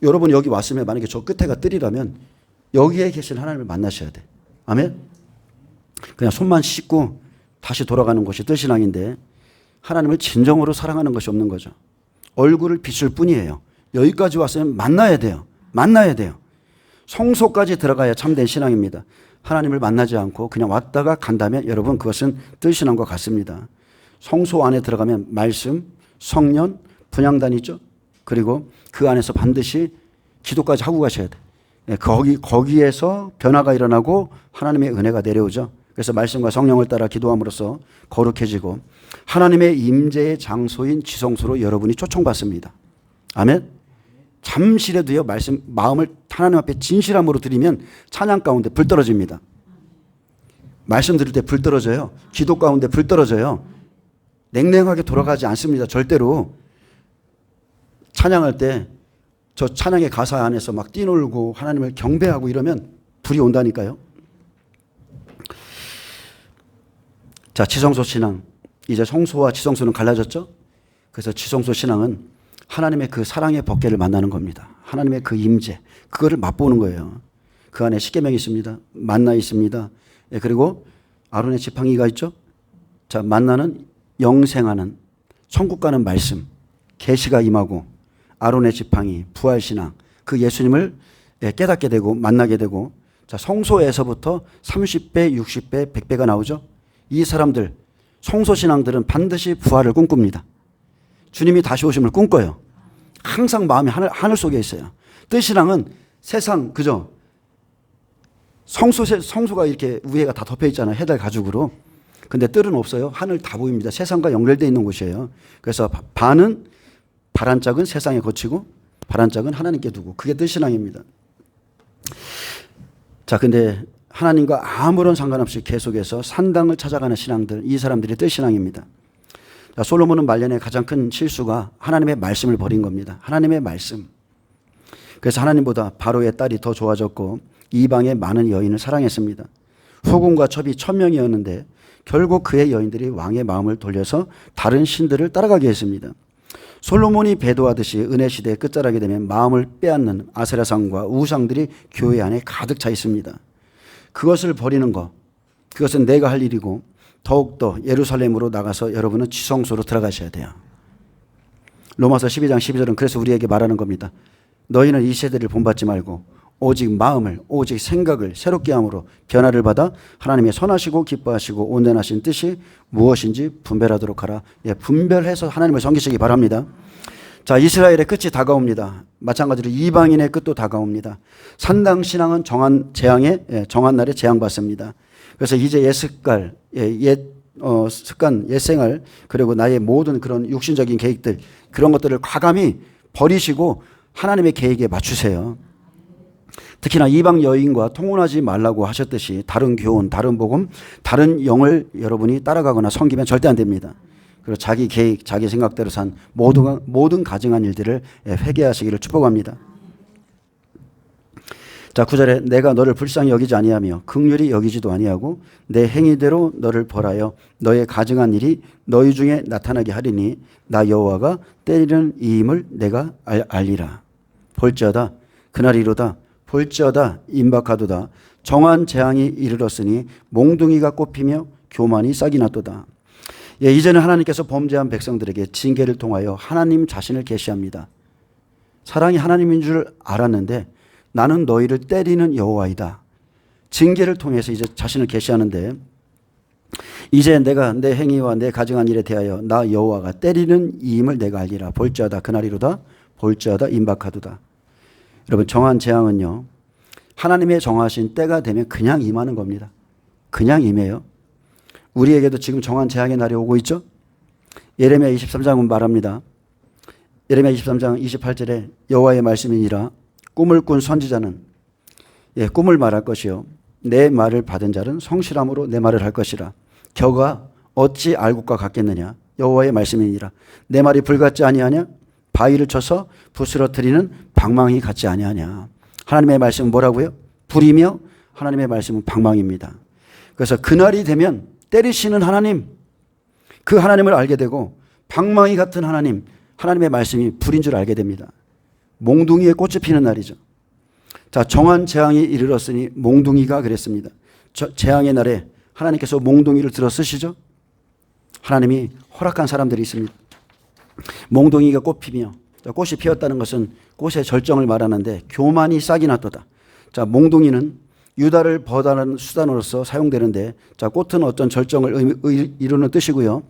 Speaker 1: 여러분 여기 왔으면 만약에 저 끝에가 뜰이라면 여기에 계신 하나님을 만나셔야 돼. 아멘? 그냥 손만 씻고 다시 돌아가는 것이 뜰 신앙인데 하나님을 진정으로 사랑하는 것이 없는 거죠. 얼굴을 비출 뿐이에요. 여기까지 왔으면 만나야 돼요. 만나야 돼요. 성소까지 들어가야 참된 신앙입니다. 하나님을 만나지 않고 그냥 왔다가 간다면 여러분 그것은 뜰 신앙과 같습니다. 성소 안에 들어가면 말씀, 성령, 분향단 있죠. 그리고 그 안에서 반드시 기도까지 하고 가셔야 돼. 거기에서 변화가 일어나고 하나님의 은혜가 내려오죠. 그래서 말씀과 성령을 따라 기도함으로써 거룩해지고 하나님의 임재의 장소인 지성소로 여러분이 초청받습니다. 아멘. 잠시라도요 마음을 하나님 앞에 진실함으로 드리면 찬양 가운데 불 떨어집니다. 말씀 들을 때 불 떨어져요. 기도 가운데 불 떨어져요. 냉랭하게 돌아가지 않습니다. 절대로. 찬양할 때 저 찬양의 가사 안에서 막 뛰놀고 하나님을 경배하고 이러면 불이 온다니까요. 자, 지성소 신앙. 이제 성소와 지성소는 갈라졌죠? 그래서 지성소 신앙은 하나님의 그 사랑의 법궤를 만나는 겁니다. 하나님의 그 임재, 그거를 맛보는 거예요. 그 안에 십계명이 있습니다. 만나 있습니다. 그리고 아론의 지팡이가 있죠. 자, 만나는 영생하는 천국 가는 말씀, 계시가 임하고 아론의 지팡이, 부활신앙, 그 예수님을 깨닫게 되고 만나게 되고 자, 성소에서부터 30배, 60배, 100배가 나오죠. 이 사람들, 성소신앙들은 반드시 부활을 꿈꿉니다. 주님이 다시 오심을 꿈꿔요. 항상 마음이 하늘 속에 있어요. 뜰신앙은 세상, 그죠? 성소가 이렇게 위에가 다 덮여 있잖아요. 해달 가죽으로. 근데 뜰은 없어요. 하늘 다 보입니다. 세상과 연결되어 있는 곳이에요. 그래서 반은 바란짝은 세상에 거치고 바란짝은 하나님께 두고 그게 뜰신앙입니다. 자, 근데 하나님과 아무런 상관없이 계속해서 산당을 찾아가는 신앙들, 이 사람들이 뜰신앙입니다. 자, 솔로몬은 말년에 가장 큰 실수가 하나님의 말씀을 버린 겁니다. 하나님의 말씀. 그래서 하나님보다 바로의 딸이 더 좋아졌고 이방의 많은 여인을 사랑했습니다. 후궁과 첩이 1000명이었는데 결국 그의 여인들이 왕의 마음을 돌려서 다른 신들을 따라가게 했습니다. 솔로몬이 배도하듯이 은혜 시대의 끝자락이 되면 마음을 빼앗는 아세라상과 우상들이 교회 안에 가득 차 있습니다. 그것을 버리는 것, 그것은 내가 할 일이고 더욱더 예루살렘으로 나가서 여러분은 지성소로 들어가셔야 돼요. 로마서 12장 12절은 그래서 우리에게 말하는 겁니다. 너희는 이 세대를 본받지 말고 오직 마음을, 오직 생각을 새롭게 함으로 변화를 받아 하나님의 선하시고 기뻐하시고 온전하신 뜻이 무엇인지 분별하도록 하라. 예, 분별해서 하나님을 섬기시기 바랍니다. 자, 이스라엘의 끝이 다가옵니다. 마찬가지로 이방인의 끝도 다가옵니다. 산당 신앙은 정한 날에 재앙받습니다. 그래서 이제 옛습관, 옛생활, 그리고 나의 모든 그런 육신적인 계획들, 그런 것들을 과감히 버리시고 하나님의 계획에 맞추세요. 특히나 이방 여인과 통혼하지 말라고 하셨듯이 다른 교훈, 다른 복음, 다른 영을 여러분이 따라가거나 섬기면 절대 안 됩니다. 그리고 자기 계획, 자기 생각대로 산 모든 가증한 일들을 회개하시기를 축복합니다. 자, 9절에 내가 너를 불쌍히 여기지 아니하며 긍휼히 여기지도 아니하고 내 행위대로 너를 벌하여 너의 가증한 일이 너희 중에 나타나게 하리니 나 여호와가 때리는 이임을 내가 알리라. 볼지어다 그날이로다 볼지어다 임박하도다 정한 재앙이 이르렀으니 몽둥이가 꼽히며 교만이 싹이 났도다. 예, 이제는 하나님께서 범죄한 백성들에게 징계를 통하여 하나님 자신을 계시합니다. 사랑이 하나님인 줄 알았는데 나는 너희를 때리는 여호와이다. 징계를 통해서 이제 자신을 계시하는데 이제 내가 내 행위와 내 가증한 일에 대하여 나 여호와가 때리는 이임을 내가 알리라. 볼지어다 그날이로다. 볼지어다 임박하도다. 여러분, 정한 재앙은요, 하나님의 정하신 때가 되면 그냥 임하는 겁니다. 그냥 임해요. 우리에게도 지금 정한 재앙의 날이 오고 있죠. 예레미야 23장은 말합니다. 예레미야 23장 28절에 여호와의 말씀이니라. 꿈을 꾼 선지자는 꿈을 말할 것이요 내 말을 받은 자는 성실함으로 내 말을 할 것이라. 겨가 어찌 알곡과 같겠느냐. 여호와의 말씀이니라. 내 말이 불같지 아니하냐. 바위를 쳐서 부스러뜨리는 방망이 같지 아니하냐. 하나님의 말씀은 뭐라고요? 불이며 하나님의 말씀은 방망이입니다. 그래서 그날이 되면 때리시는 하나님, 그 하나님을 알게 되고 방망이 같은 하나님, 하나님의 말씀이 불인 줄 알게 됩니다. 몽둥이에 꽃이 피는 날이죠. 자, 정한 재앙이 이르렀으니 몽둥이가 그랬습니다. 재앙의 날에 하나님께서 몽둥이를 들어 쓰시죠. 하나님이 허락한 사람들이 있습니다. 몽둥이가 꽃 피며, 꽃이 피었다는 것은 꽃의 절정을 말하는데 교만이 싹이 났도다. 자, 몽둥이는 유다를 벌하는 수단으로서 사용되는데, 자, 꽃은 어떤 절정을 이루는 뜻이고요.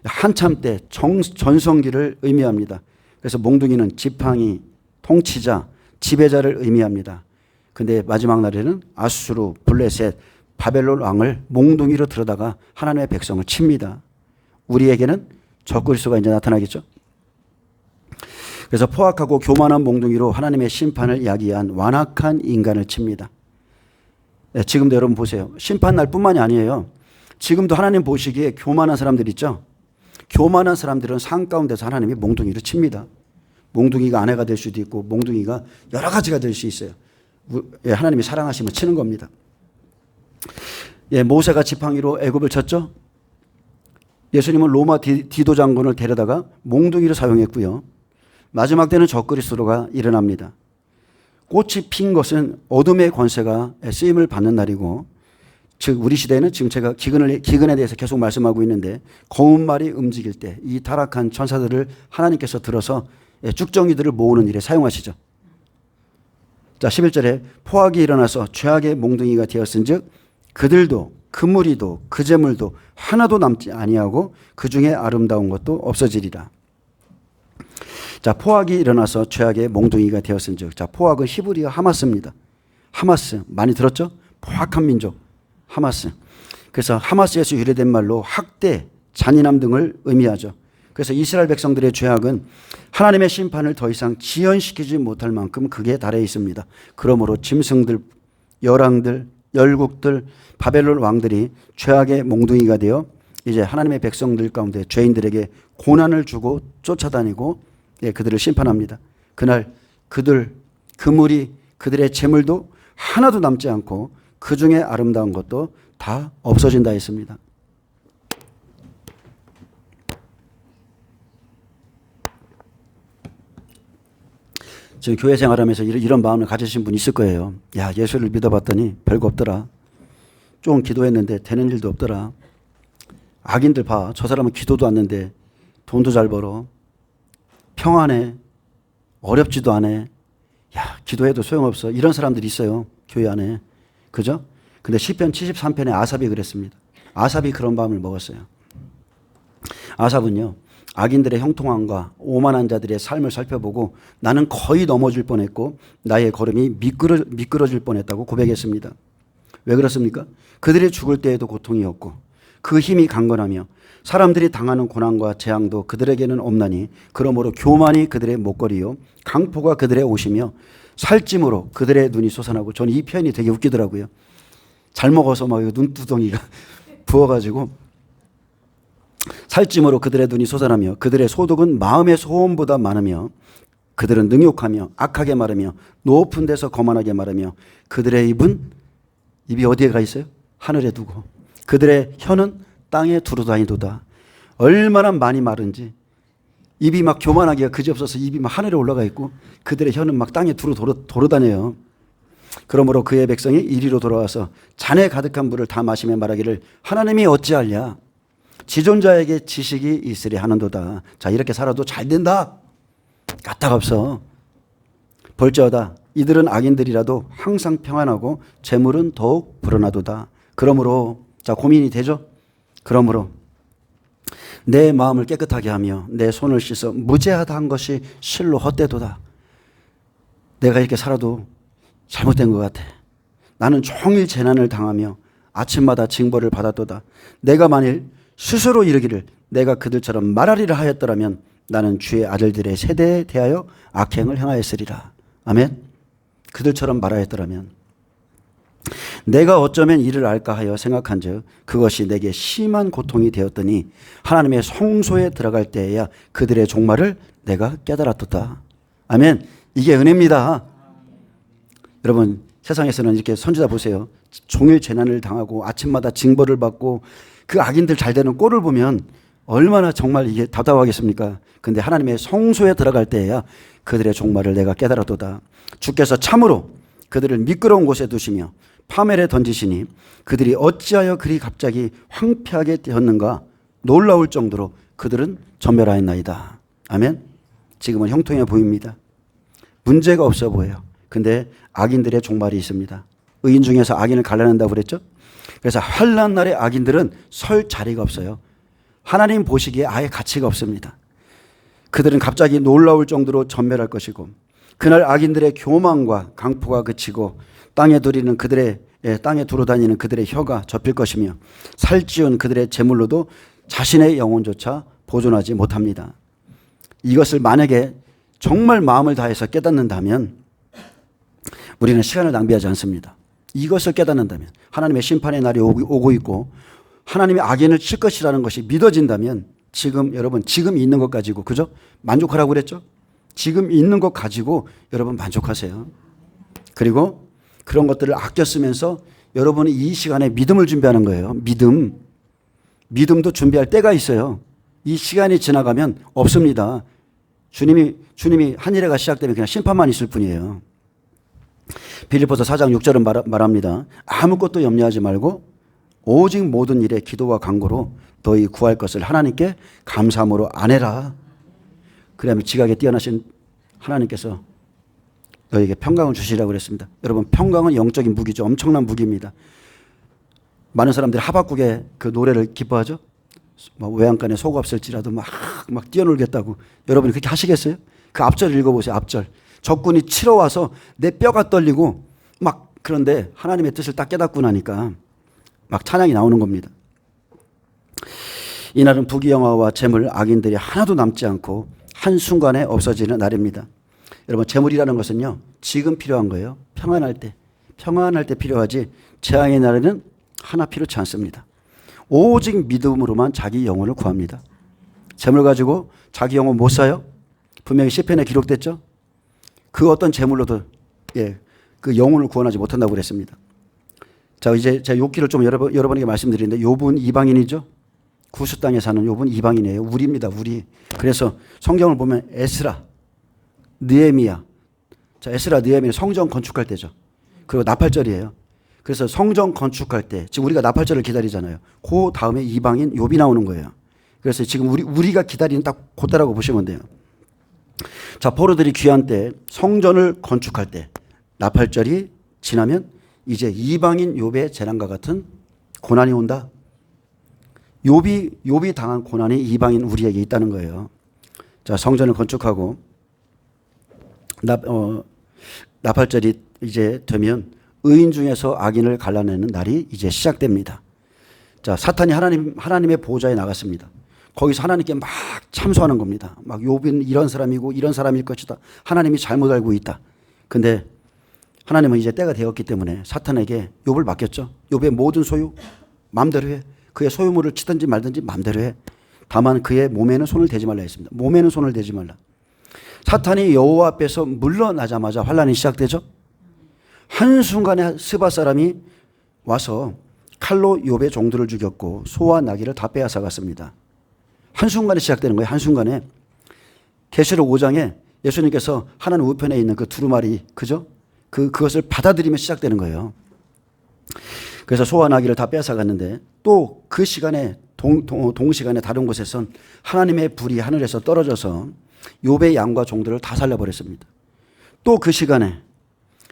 Speaker 1: 한참 때 전성기를 의미합니다. 그래서 몽둥이는 지팡이, 통치자, 지배자를 의미합니다. 근데 마지막 날에는 아수르, 블레셋, 바벨론 왕을 몽둥이로 들어다가 하나님의 백성을 칩니다. 우리에게는 적그리스도가 이제 나타나겠죠. 그래서 포악하고 교만한 몽둥이로 하나님의 심판을 야기한 완악한 인간을 칩니다. 네, 지금도 여러분 보세요. 심판날 뿐만이 아니에요. 지금도 하나님 보시기에 교만한 사람들 있죠. 교만한 사람들은 산 가운데서 하나님이 몽둥이로 칩니다. 몽둥이가 아내가 될 수도 있고 몽둥이가 여러 가지가 될 수 있어요. 하나님이 사랑하시면 치는 겁니다. 모세가 지팡이로 애굽을 쳤죠. 예수님은 로마 디도 장군을 데려다가 몽둥이를 사용했고요. 마지막 때는 적그리스도가 일어납니다. 꽃이 핀 것은 어둠의 권세가 쓰임을 받는 날이고, 즉 우리 시대에는 지금 제가 기근에 대해서 계속 말씀하고 있는데 검은 말이 움직일 때 이 타락한 천사들을 하나님께서 들어서 쭉정이들을 모으는 일에 사용하시죠. 자, 11절에 포악이 일어나서 죄악의 몽둥이가 되었은즉 그들도 그 무리도 그 재물도 하나도 남지 아니하고 그 중에 아름다운 것도 없어지리라. 자, 포악이 일어나서 죄악의 몽둥이가 되었은즉, 자, 포악은 히브리어 하마스입니다. 하마스 많이 들었죠? 포악한 민족 하마스. 그래서 하마스에서 유래된 말로 학대, 잔인함 등을 의미하죠. 그래서 이스라엘 백성들의 죄악은 하나님의 심판을 더 이상 지연시키지 못할 만큼 극에 달해 있습니다. 그러므로 짐승들, 열왕들, 열국들, 바벨론 왕들이 죄악의 몽둥이가 되어 이제 하나님의 백성들 가운데 죄인들에게 고난을 주고 쫓아다니고 그들을 심판합니다. 그날 그들, 그 무리, 그들의 재물도 하나도 남지 않고 그 중에 아름다운 것도 다 없어진다 했습니다. 지금 교회 생활하면서 이런 마음을 가지신 분 있을 거예요. 야, 예수를 믿어봤더니 별거 없더라. 좀 기도했는데 되는 일도 없더라. 악인들 봐. 저 사람은 기도도 않는데 돈도 잘 벌어. 평안해. 어렵지도 않아. 야, 기도해도 소용없어. 이런 사람들이 있어요. 교회 안에. 그죠? 근데 시편 73편에 아삽이 그랬습니다. 아삽이 그런 마음을 먹었어요. 아삽은요, 악인들의 형통함과 오만한 자들의 삶을 살펴보고 나는 거의 넘어질 뻔했고 나의 걸음이 미끄러질 뻔했다고 고백했습니다. 왜 그렇습니까? 그들이 죽을 때에도 고통이었고 그 힘이 강건하며 사람들이 당하는 고난과 재앙도 그들에게는 없나니 그러므로 교만이 그들의 목걸이요 강포가 그들의 옷이며 살찜으로 그들의 눈이 솟아나고, 저는 이 표현이 되게 웃기더라고요. 잘 먹어서 막 눈두덩이가 부어가지고 살찜으로 그들의 눈이 솟아나며 그들의 소득은 마음의 소원보다 많으며 그들은 능욕하며 악하게 말하며 높은 데서 거만하게 말하며 그들의 입이 어디에 가 있어요? 하늘에 두고 그들의 혀는 땅에 두루 다니도다. 얼마나 많이 마른지 입이 막 교만하기가 그지없어서 입이 막 하늘에 올라가 있고 그들의 혀는 막 땅에 두루 돌아다녀요. 그러므로 그의 백성이 이리로 돌아와서 잔에 가득한 물을 다 마시며 말하기를 하나님이 어찌하랴. 지존자에게 지식이 있으리 하는도다. 자, 이렇게 살아도 잘 된다. 까딱 없어. 볼지어다 이들은 악인들이라도 항상 평안하고 재물은 더욱 불어나도다. 그러므로 자, 고민이 되죠? 그러므로 내 마음을 깨끗하게 하며 내 손을 씻어 무죄하다 한 것이 실로 헛되도다. 내가 이렇게 살아도 잘못된 것 같아. 나는 종일 재난을 당하며 아침마다 징벌을 받았도다. 내가 만일 스스로 이르기를 내가 그들처럼 말하리라 하였더라면 나는 주의 아들들의 세대에 대하여 악행을 행하였으리라. 아멘. 그들처럼 말하였더라면 내가 어쩌면 이를 알까 하여 생각한즉 그것이 내게 심한 고통이 되었더니 하나님의 성소에 들어갈 때에야 그들의 종말을 내가 깨달았도다. 아멘. 이게 은혜입니다. 여러분 세상에서는 이렇게 선지자 보세요. 종일 재난을 당하고 아침마다 징벌을 받고 그 악인들 잘 되는 꼴을 보면 얼마나 정말 이게 답답하겠습니까? 근데 하나님의 성소에 들어갈 때에야 그들의 종말을 내가 깨달았도다. 주께서 참으로 그들을 미끄러운 곳에 두시며 파멸에 던지시니 그들이 어찌하여 그리 갑자기 황폐하게 되었는가 놀라울 정도로 그들은 전멸하였나이다. 아멘. 지금은 형통해 보입니다. 문제가 없어 보여요. 근데 악인들의 종말이 있습니다. 의인 중에서 악인을 갈라낸다고 그랬죠. 그래서 환난 날의 악인들은 설 자리가 없어요. 하나님 보시기에 아예 가치가 없습니다. 그들은 갑자기 놀라울 정도로 전멸할 것이고 그날 악인들의 교만과 강포가 그치고 땅에 두루 다니는 그들의 혀가 접힐 것이며 살찌운 그들의 재물로도 자신의 영혼조차 보존하지 못합니다. 이것을 만약에 정말 마음을 다해서 깨닫는다면 우리는 시간을 낭비하지 않습니다. 이것을 깨닫는다면 하나님의 심판의 날이 오고 있고 하나님이 악인을 칠 것이라는 것이 믿어진다면 지금 여러분 지금 있는 것 가지고 그죠? 만족하라고 그랬죠? 지금 있는 것 가지고 여러분 만족하세요. 그리고 그런 것들을 아껴 쓰면서 여러분이 이 시간에 믿음을 준비하는 거예요. 믿음도 준비할 때가 있어요. 이 시간이 지나가면 없습니다. 주님이 한 일회가 시작되면 그냥 심판만 있을 뿐이에요. 빌립보서 4장 6절은 말합니다. 아무것도 염려하지 말고 오직 모든 일에 기도와 간구로 너희 구할 것을 하나님께 감사함으로 아뢰라. 그러면 지각에 뛰어나신 하나님께서 너에게 평강을 주시라고 그랬습니다. 여러분 평강은 영적인 무기죠. 엄청난 무기입니다. 많은 사람들이 하박국의 그 노래를 기뻐하죠. 외양간에 속 없을지라도 막 뛰어놀겠다고. 여러분이 그렇게 하시겠어요? 그 앞절 읽어보세요. 앞절. 적군이 치러 와서 내 뼈가 떨리고 막 그런데 하나님의 뜻을 딱 깨닫고 나니까 막 찬양이 나오는 겁니다. 이날은 부귀영화와 재물 악인들이 하나도 남지 않고 한순간에 없어지는 날입니다. 여러분 재물이라는 것은요 지금 필요한 거예요. 평안할 때 필요하지 재앙의 날에는 하나 필요치 않습니다. 오직 믿음으로만 자기 영혼을 구합니다. 재물 가지고 자기 영혼 못 사요? 분명히 시편에 기록됐죠. 그 어떤 재물로도 그 영혼을 구원하지 못한다고 그랬습니다. 자 이제 제가 욥기를 좀 여러분에게 말씀드리는데 욥은 이방인이죠. 구스 땅에 사는 욥은 이방인이에요. 우리입니다. 우리. 그래서 성경을 보면 에스라, 느헤미야. 자 에스라, 느헤미야 성전 건축할 때죠. 그리고 나팔절이에요. 그래서 성전 건축할 때 지금 우리가 나팔절을 기다리잖아요. 그 다음에 이방인 욥이 나오는 거예요. 그래서 지금 우리가 기다리는 딱 그때라고 보시면 돼요. 자 포로들이 귀한 때 성전을 건축할 때 나팔절이 지나면 이제 이방인 욥의 재난과 같은 고난이 온다. 욥이 당한 고난이 이방인 우리에게 있다는 거예요. 자 성전을 건축하고 나팔절이 이제 되면 의인 중에서 악인을 갈라내는 날이 이제 시작됩니다. 자 사탄이 하나님의 보좌에 나갔습니다. 거기서 하나님께 막 참소하는 겁니다. 막 욥은 이런 사람이고 이런 사람일 것이다. 하나님이 잘못 알고 있다. 근데 하나님은 이제 때가 되었기 때문에 사탄에게 욥을 맡겼죠. 욥의 모든 소유 마음대로 해. 그의 소유물을 치든지 말든지 마음대로 해. 다만 그의 몸에는 손을 대지 말라 했습니다. 몸에는 손을 대지 말라. 사탄이 여호와 앞에서 물러나자마자 환란이 시작되죠. 한순간에 스바 사람이 와서 칼로 욥의 종들을 죽였고 소와 나귀를 다 빼앗아갔습니다. 한순간에 시작되는 거예요. 한순간에. 계시록 5장에 예수님께서 하나님 우편에 있는 그 두루마리 그죠? 그것을 받아들이면 시작되는 거예요. 그래서 소와 나귀를 다 빼앗아갔는데 또 그 시간에 동시간에 다른 곳에선 하나님의 불이 하늘에서 떨어져서 욥의 양과 종들을 다 살려버렸습니다. 또 그 시간에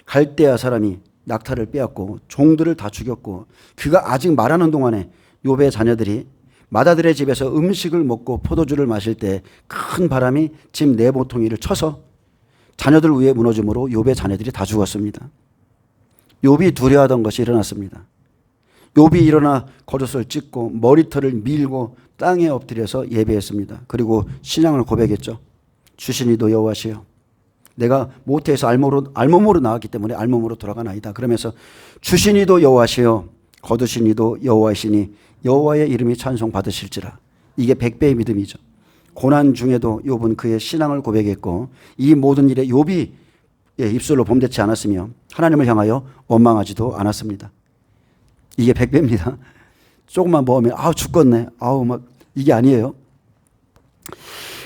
Speaker 1: 갈대아 사람이 낙타를 빼앗고 종들을 다 죽였고 그가 아직 말하는 동안에 욥의 자녀들이 마다들의 집에서 음식을 먹고 포도주를 마실 때 큰 바람이 집 네 모퉁이를 쳐서 자녀들 위에 무너짐으로 욥의 자녀들이 다 죽었습니다. 욥이 두려워하던 것이 일어났습니다. 욥이 일어나 겉옷을 찢고 머리털을 밀고 땅에 엎드려서 예배했습니다. 그리고 신앙을 고백했죠. 주신이도 여호와시여, 내가 모태에서 알몸으로 나왔기 때문에 알몸으로 돌아가나이다. 그러면서 주신이도 여호와시여, 거두신이도 여호와이시니 여호와의 이름이 찬송 받으실지라. 이게 100배의 믿음이죠. 고난 중에도 욥은 그의 신앙을 고백했고 이 모든 일에 욥이 입술로 범죄치 않았으며 하나님을 향하여 원망하지도 않았습니다. 이게 100배입니다. 조금만 모으면 죽겠네. 막 이게 아니에요.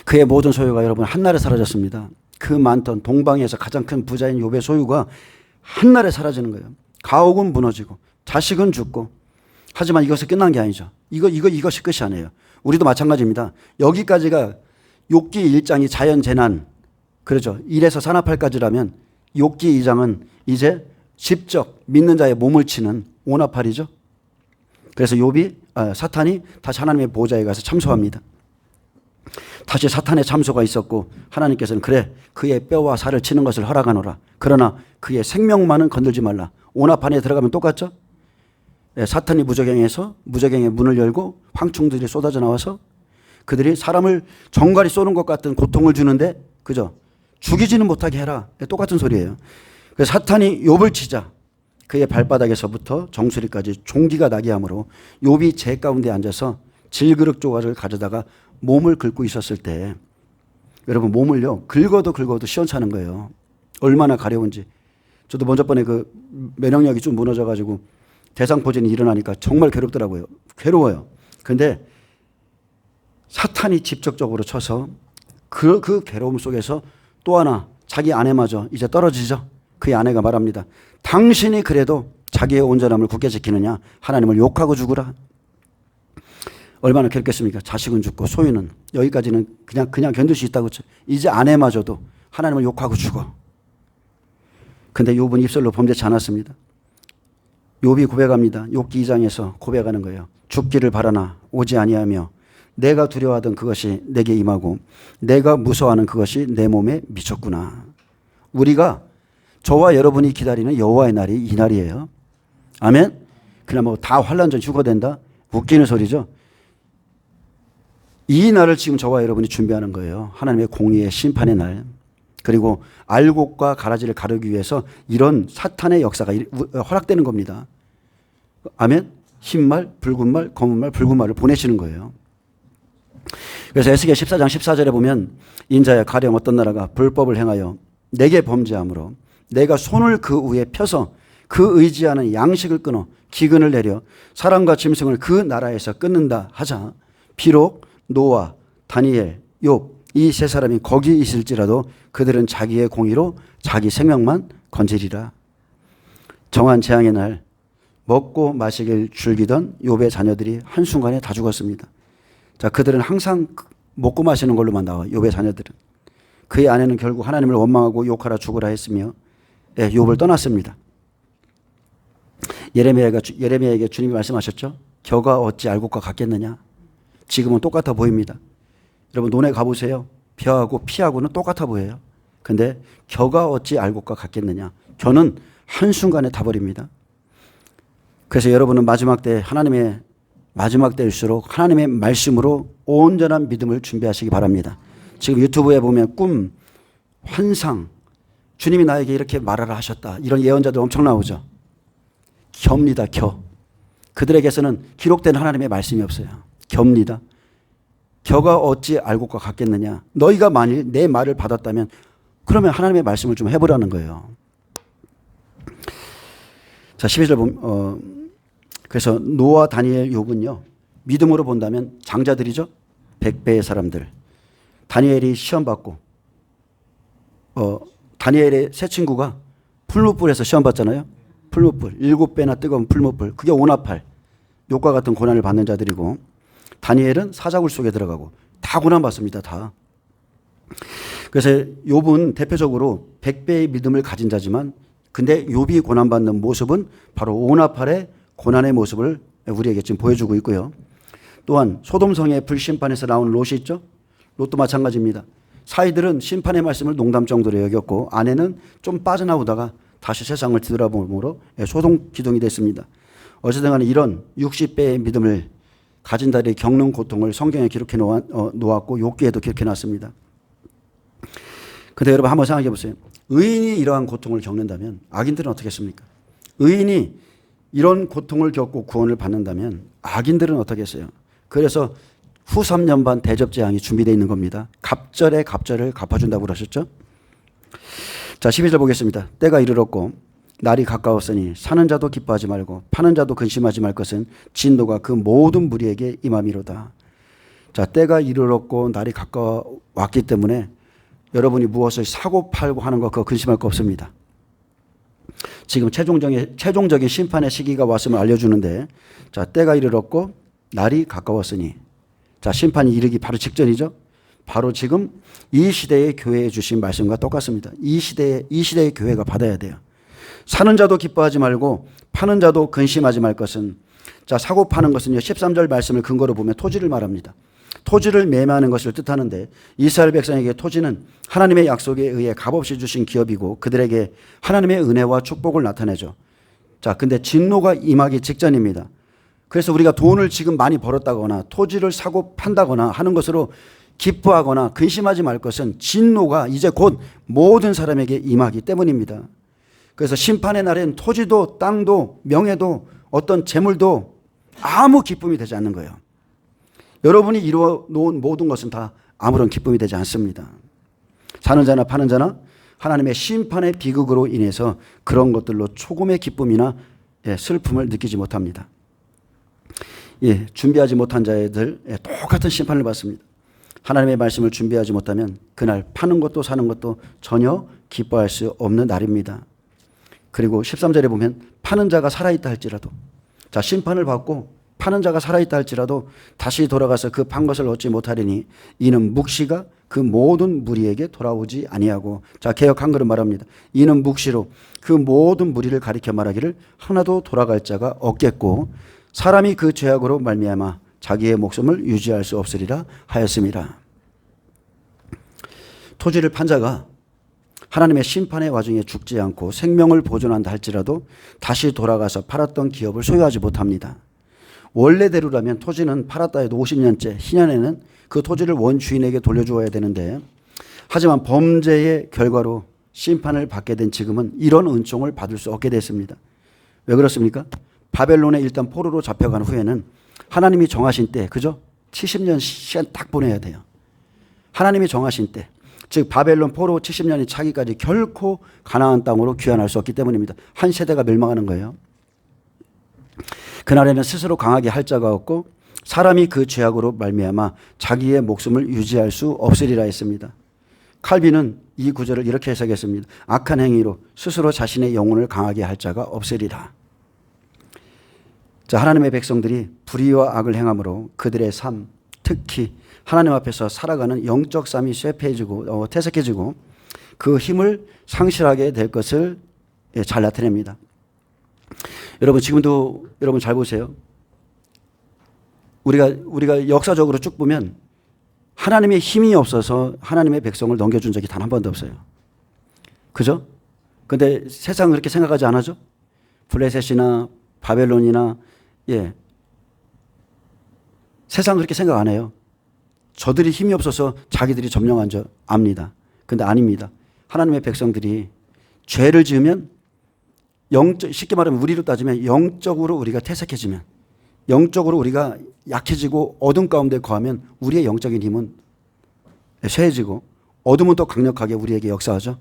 Speaker 1: 그의 모든 소유가 여러분 한날에 사라졌습니다. 그 많던 동방에서 가장 큰 부자인 욥의 소유가 한날에 사라지는 거예요. 가옥은 무너지고 자식은 죽고. 하지만 이것이 끝난 게 아니죠. 이것이 끝이 아니에요. 우리도 마찬가지입니다. 여기까지가 욥기 1장이 자연재난, 그렇죠. 1에서 산업할까지라면 욥기 2장은 이제 직접 믿는 자의 몸을 치는 오나팔이죠. 그래서 사탄이 다시 하나님의 보좌에 가서 참소합니다. 다시 사탄의 참소가 있었고 하나님께서는 그래, 그의 뼈와 살을 치는 것을 허락하노라. 그러나 그의 생명만은 건들지 말라. 오나판에 들어가면 똑같죠. 사탄이 무저갱의 문을 열고 황충들이 쏟아져 나와서 그들이 사람을 정갈이 쏘는 것 같은 고통을 주는데, 그죠? 죽이지는 못하게 해라. 똑같은 소리예요. 그래서 사탄이 욥을 치자 그의 발바닥에서부터 정수리까지 종기가 나게 하므로 욥이 재 가운데 앉아서 질그릇 조각을 가져다가 몸을 긁고 있었을 때, 여러분 몸을요 긁어도 시원찮은 거예요. 얼마나 가려운지. 저도 먼저 번에 그 면역력이 좀 무너져가지고 대상포진이 일어나니까 정말 괴롭더라고요. 괴로워요. 근데 사탄이 직접적으로 쳐서 그 괴로움 속에서 또 하나 자기 아내마저 이제 떨어지죠. 그의 아내가 말합니다. 당신이 그래도 자기의 온전함을 굳게 지키느냐? 하나님을 욕하고 죽으라. 얼마나 괴롭겠습니까? 자식은 죽고 소유는 여기까지는 그냥 견딜 수 있다고. 이제 아내마저도 하나님을 욕하고 죽어. 근데 욥은 입술로 범죄치 않았습니다. 욥이 고백합니다. 욥기 2장에서 고백하는 거예요. 죽기를 바라나 오지 아니하며 내가 두려워하던 그것이 내게 임하고 내가 무서워하는 그것이 내 몸에 미쳤구나. 우리가 저와 여러분이 기다리는 여호와의 날이 이 날이에요. 아멘. 그냥 뭐 다 환난 전 휴거된다. 웃기는 소리죠. 이 날을 지금 저와 여러분이 준비하는 거예요. 하나님의 공의의 심판의 날. 그리고 알곡과 가라지를 가르기 위해서 이런 사탄의 역사가 허락되는 겁니다. 아멘. 흰 말, 붉은 말, 검은 말, 붉은 말을 보내시는 거예요. 그래서 에스겔 14장 14절에 보면 인자야 가령 어떤 나라가 불법을 행하여 내게 범죄함으로 내가 손을 그 위에 펴서 그 의지하는 양식을 끊어 기근을 내려 사람과 짐승을 그 나라에서 끊는다 하자. 비록 노아, 다니엘, 욥 이 세 사람이 거기 있을지라도 그들은 자기의 공의로 자기 생명만 건지리라. 정한 재앙의 날 먹고 마시길 즐기던 욥의 자녀들이 한순간에 다 죽었습니다. 자, 그들은 항상 먹고 마시는 걸로만 나와. 욥의 자녀들은. 그의 아내는 결국 하나님을 원망하고 욕하라 죽으라 했으며 욥을 떠났습니다. 예레미야에게 주님이 말씀하셨죠. 겨가 어찌 알곡과 같겠느냐. 지금은 똑같아 보입니다. 여러분 논에 가보세요. 벼하고 피하고는 똑같아 보여요. 근데 겨가 어찌 알곡과 같겠느냐. 겨는 한순간에 다 버립니다. 그래서 여러분은 마지막 때 하나님의 마지막 때일수록 하나님의 말씀으로 온전한 믿음을 준비하시기 바랍니다. 지금 유튜브에 보면 꿈, 환상, 주님이 나에게 이렇게 말하라 하셨다. 이런 예언자들 엄청 나오죠. 겹니다. 겨. 그들에게서는 기록된 하나님의 말씀이 없어요. 겹니다. 겨가 어찌 알곡과 같겠느냐. 너희가 만일 내 말을 받았다면 그러면 하나님의 말씀을 좀 해보라는 거예요. 자, 12절 보면 그래서 노아, 다니엘, 욥은요 믿음으로 본다면 장자들이죠. 100배의 사람들. 다니엘이 시험 받고 다니엘의 세 친구가 풀무불에서 시험 받잖아요. 풀무불 7배나 뜨거운 풀무불. 그게 오나팔. 욕과 같은 고난을 받는 자들이고 다니엘은 사자굴 속에 들어가고 다 고난받습니다. 다. 그래서 욥은 대표적으로 100배의 믿음을 가진 자지만 근데 욥이 고난받는 모습은 바로 오나팔의 고난의 모습을 우리에게 지금 보여주고 있고요. 또한 소돔성의 불심판에서 나온 롯이 있죠. 롯도 마찬가지입니다. 사이들은 심판의 말씀을 농담 정도로 여겼고 아내는 좀 빠져나오다가 다시 세상을 뒤돌아봄으로 소동 기둥이 됐습니다. 어쨌든 간에 이런 60배의 믿음을 가진 자들이 겪는 고통을 성경에 기록해 놓았고 욥기에도 기록해 놨습니다. 근데 여러분 한번 생각해 보세요. 의인이 이러한 고통을 겪는다면 악인들은 어떻게 했습니까? 의인이 이런 고통을 겪고 구원을 받는다면 악인들은 어떻게 했어요? 그래서 후 3년 반 대접재앙이 준비되어 있는 겁니다. 갑절에 갑절을 갚아준다고 그러셨죠? 자, 12절 보겠습니다. 때가 이르렀고 날이 가까웠으니 사는 자도 기뻐하지 말고 파는 자도 근심하지 말 것은 진노가 그 모든 무리에게 임함이로다. 자, 때가 이르렀고 날이 가까웠기 때문에 여러분이 무엇을 사고 팔고 하는 거 그거 근심할 거 없습니다. 지금 최종적인 심판의 시기가 왔음을 알려주는데 자, 때가 이르렀고 날이 가까웠으니 자, 심판이 이르기 바로 직전이죠. 바로 지금 이 시대의 교회에 주신 말씀과 똑같습니다. 이 시대의 교회가 받아야 돼요. 사는 자도 기뻐하지 말고 파는 자도 근심하지 말 것은 자, 사고 파는 것은요 13절 말씀을 근거로 보면 토지를 말합니다. 토지를 매매하는 것을 뜻하는데 이스라엘 백성에게 토지는 하나님의 약속에 의해 값없이 주신 기업이고 그들에게 하나님의 은혜와 축복을 나타내죠. 자, 근데 진노가 임하기 직전입니다. 그래서 우리가 돈을 지금 많이 벌었다거나 토지를 사고 판다거나 하는 것으로 기뻐하거나 근심하지 말 것은 진노가 이제 곧 모든 사람에게 임하기 때문입니다. 그래서 심판의 날엔 토지도 땅도 명예도 어떤 재물도 아무 기쁨이 되지 않는 거예요. 여러분이 이루어 놓은 모든 것은 다 아무런 기쁨이 되지 않습니다. 사는 자나 파는 자나 하나님의 심판의 비극으로 인해서 그런 것들로 조금의 기쁨이나 슬픔을 느끼지 못합니다. 준비하지 못한 자들 똑같은 심판을 받습니다. 하나님의 말씀을 준비하지 못하면 그날 파는 것도 사는 것도 전혀 기뻐할 수 없는 날입니다. 그리고 13절에 보면 파는 자가 살아있다 할지라도 자, 심판을 받고 파는 자가 살아있다 할지라도 다시 돌아가서 그 판 것을 얻지 못하리니 이는 묵시가 그 모든 무리에게 돌아오지 아니하고 자, 개역 한글은 말합니다. 이는 묵시로 그 모든 무리를 가리켜 말하기를 하나도 돌아갈 자가 없겠고 사람이 그 죄악으로 말미암아 자기의 목숨을 유지할 수 없으리라 하였습니다. 토지를 판 자가 하나님의 심판의 와중에 죽지 않고 생명을 보존한다 할지라도 다시 돌아가서 팔았던 기업을 소유하지 못합니다. 원래대로라면 토지는 팔았다 해도 50년째, 희년에는 그 토지를 원주인에게 돌려주어야 되는데 하지만 범죄의 결과로 심판을 받게 된 지금은 이런 은총을 받을 수 없게 됐습니다. 왜 그렇습니까? 바벨론에 일단 포로로 잡혀간 후에는 하나님이 정하신 때, 그죠? 70년 시간 딱 보내야 돼요. 하나님이 정하신 때, 즉 바벨론 포로 70년이 차기까지 결코 가나안 땅으로 귀환할 수 없기 때문입니다. 한 세대가 멸망하는 거예요. 그날에는 스스로 강하게 할 자가 없고 사람이 그 죄악으로 말미암아 자기의 목숨을 유지할 수 없으리라 했습니다. 칼빈은 이 구절을 이렇게 해석했습니다. 악한 행위로 스스로 자신의 영혼을 강하게 할 자가 없으리라. 자, 하나님의 백성들이 불의와 악을 행함으로 그들의 삶, 특히 하나님 앞에서 살아가는 영적 삶이 쇠폐해지고 퇴색해지고 그 힘을 상실하게 될 것을 잘 나타냅니다. 여러분 지금도 여러분 잘 보세요. 우리가 역사적으로 쭉 보면 하나님의 힘이 없어서 하나님의 백성을 넘겨준 적이 단 한 번도 없어요. 그죠? 근데 세상은 그렇게 생각하지 않아죠? 블레셋이나 바벨론이나 세상은 그렇게 생각 안 해요. 저들이 힘이 없어서 자기들이 점령한 줄 압니다. 근데 아닙니다. 하나님의 백성들이 죄를 지으면 쉽게 말하면 우리로 따지면 영적으로 우리가 퇴색해지면 영적으로 우리가 약해지고 어둠 가운데 거하면 우리의 영적인 힘은 쇠해지고 어둠은 또 강력하게 우리에게 역사하죠.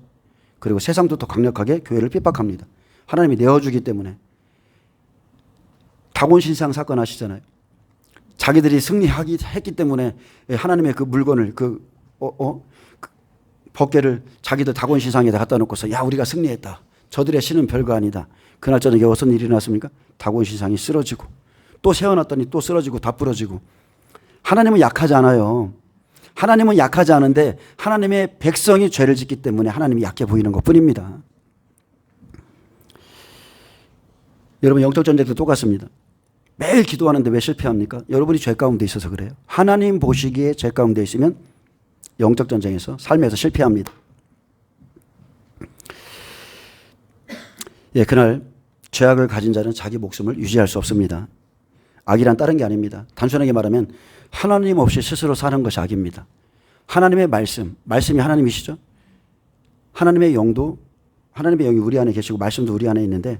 Speaker 1: 그리고 세상도 더 강력하게 교회를 핍박합니다. 하나님이 내어주기 때문에. 다곤신상 사건 아시잖아요. 자기들이 승리했기 때문에 하나님의 그 물건을 그 법궤를 자기들 다곤신상에다 갖다 놓고서 야 우리가 승리했다. 저들의 신은 별거 아니다. 그날 저녁에 무슨 일이 났습니까? 다곤신상이 쓰러지고 또 세워놨더니 또 쓰러지고 다 부러지고 하나님은 약하지 않아요. 하나님은 약하지 않은데 하나님의 백성이 죄를 짓기 때문에 하나님이 약해 보이는 것뿐입니다. 여러분 영적 전쟁도 똑같습니다. 매일 기도하는데 왜 실패합니까? 여러분이 죄 가운데 있어서 그래요. 하나님 보시기에 죄 가운데 있으면 영적 전쟁에서 삶에서 실패합니다. 예, 그날 죄악을 가진 자는 자기 목숨을 유지할 수 없습니다. 악이란 다른 게 아닙니다. 단순하게 말하면 하나님 없이 스스로 사는 것이 악입니다. 하나님의 말씀이 하나님이시죠. 하나님의 영도, 하나님의 영이 우리 안에 계시고 말씀도 우리 안에 있는데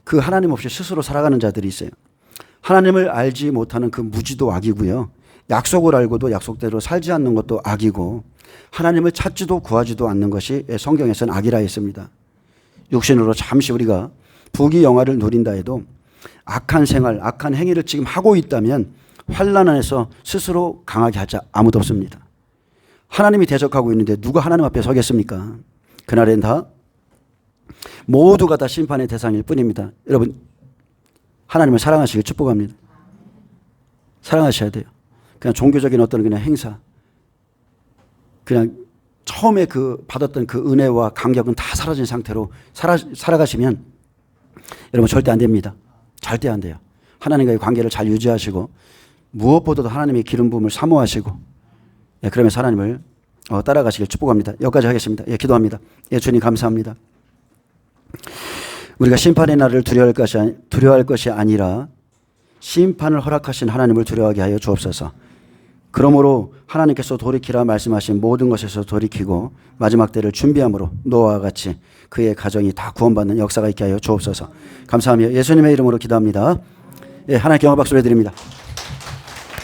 Speaker 1: 그 하나님 없이 스스로 살아가는 자들이 있어요. 하나님을 알지 못하는 그 무지도 악이고요. 약속을 알고도 약속대로 살지 않는 것도 악이고 하나님을 찾지도 구하지도 않는 것이 성경에서는 악이라 했습니다. 육신으로 잠시 우리가 부귀영화를 누린다 해도 악한 생활, 악한 행위를 지금 하고 있다면 환난 안에서 스스로 강하게 하자 아무도 없습니다. 하나님이 대적하고 있는데 누가 하나님 앞에 서겠습니까? 그날엔 다 모두가 다 심판의 대상일 뿐입니다. 여러분 하나님을 사랑하시길 축복합니다. 사랑하셔야 돼요. 그냥 종교적인 어떤 그냥 행사, 그냥 처음에 그 받았던 그 은혜와 감격은 다 사라진 상태로 살아가시면 여러분 절대 안 됩니다. 절대 안 돼요. 하나님과의 관계를 잘 유지하시고 무엇보다도 하나님의 기름 부음을 사모하시고 예, 그러면서 하나님을 따라가시길 축복합니다. 여기까지 하겠습니다. 예, 기도합니다. 예, 주님 감사합니다. 우리가 심판의 날을 두려워할 것이 아니라 심판을 허락하신 하나님을 두려워하게 하여 주옵소서. 그러므로 하나님께서 돌이키라 말씀하신 모든 것에서 돌이키고 마지막 때를 준비함으로 노아와 같이 그의 가정이 다 구원받는 역사가 있게 하여 주옵소서. 감사하며 예수님의 이름으로 기도합니다. 예, 하나님께 영광 박수를 드립니다.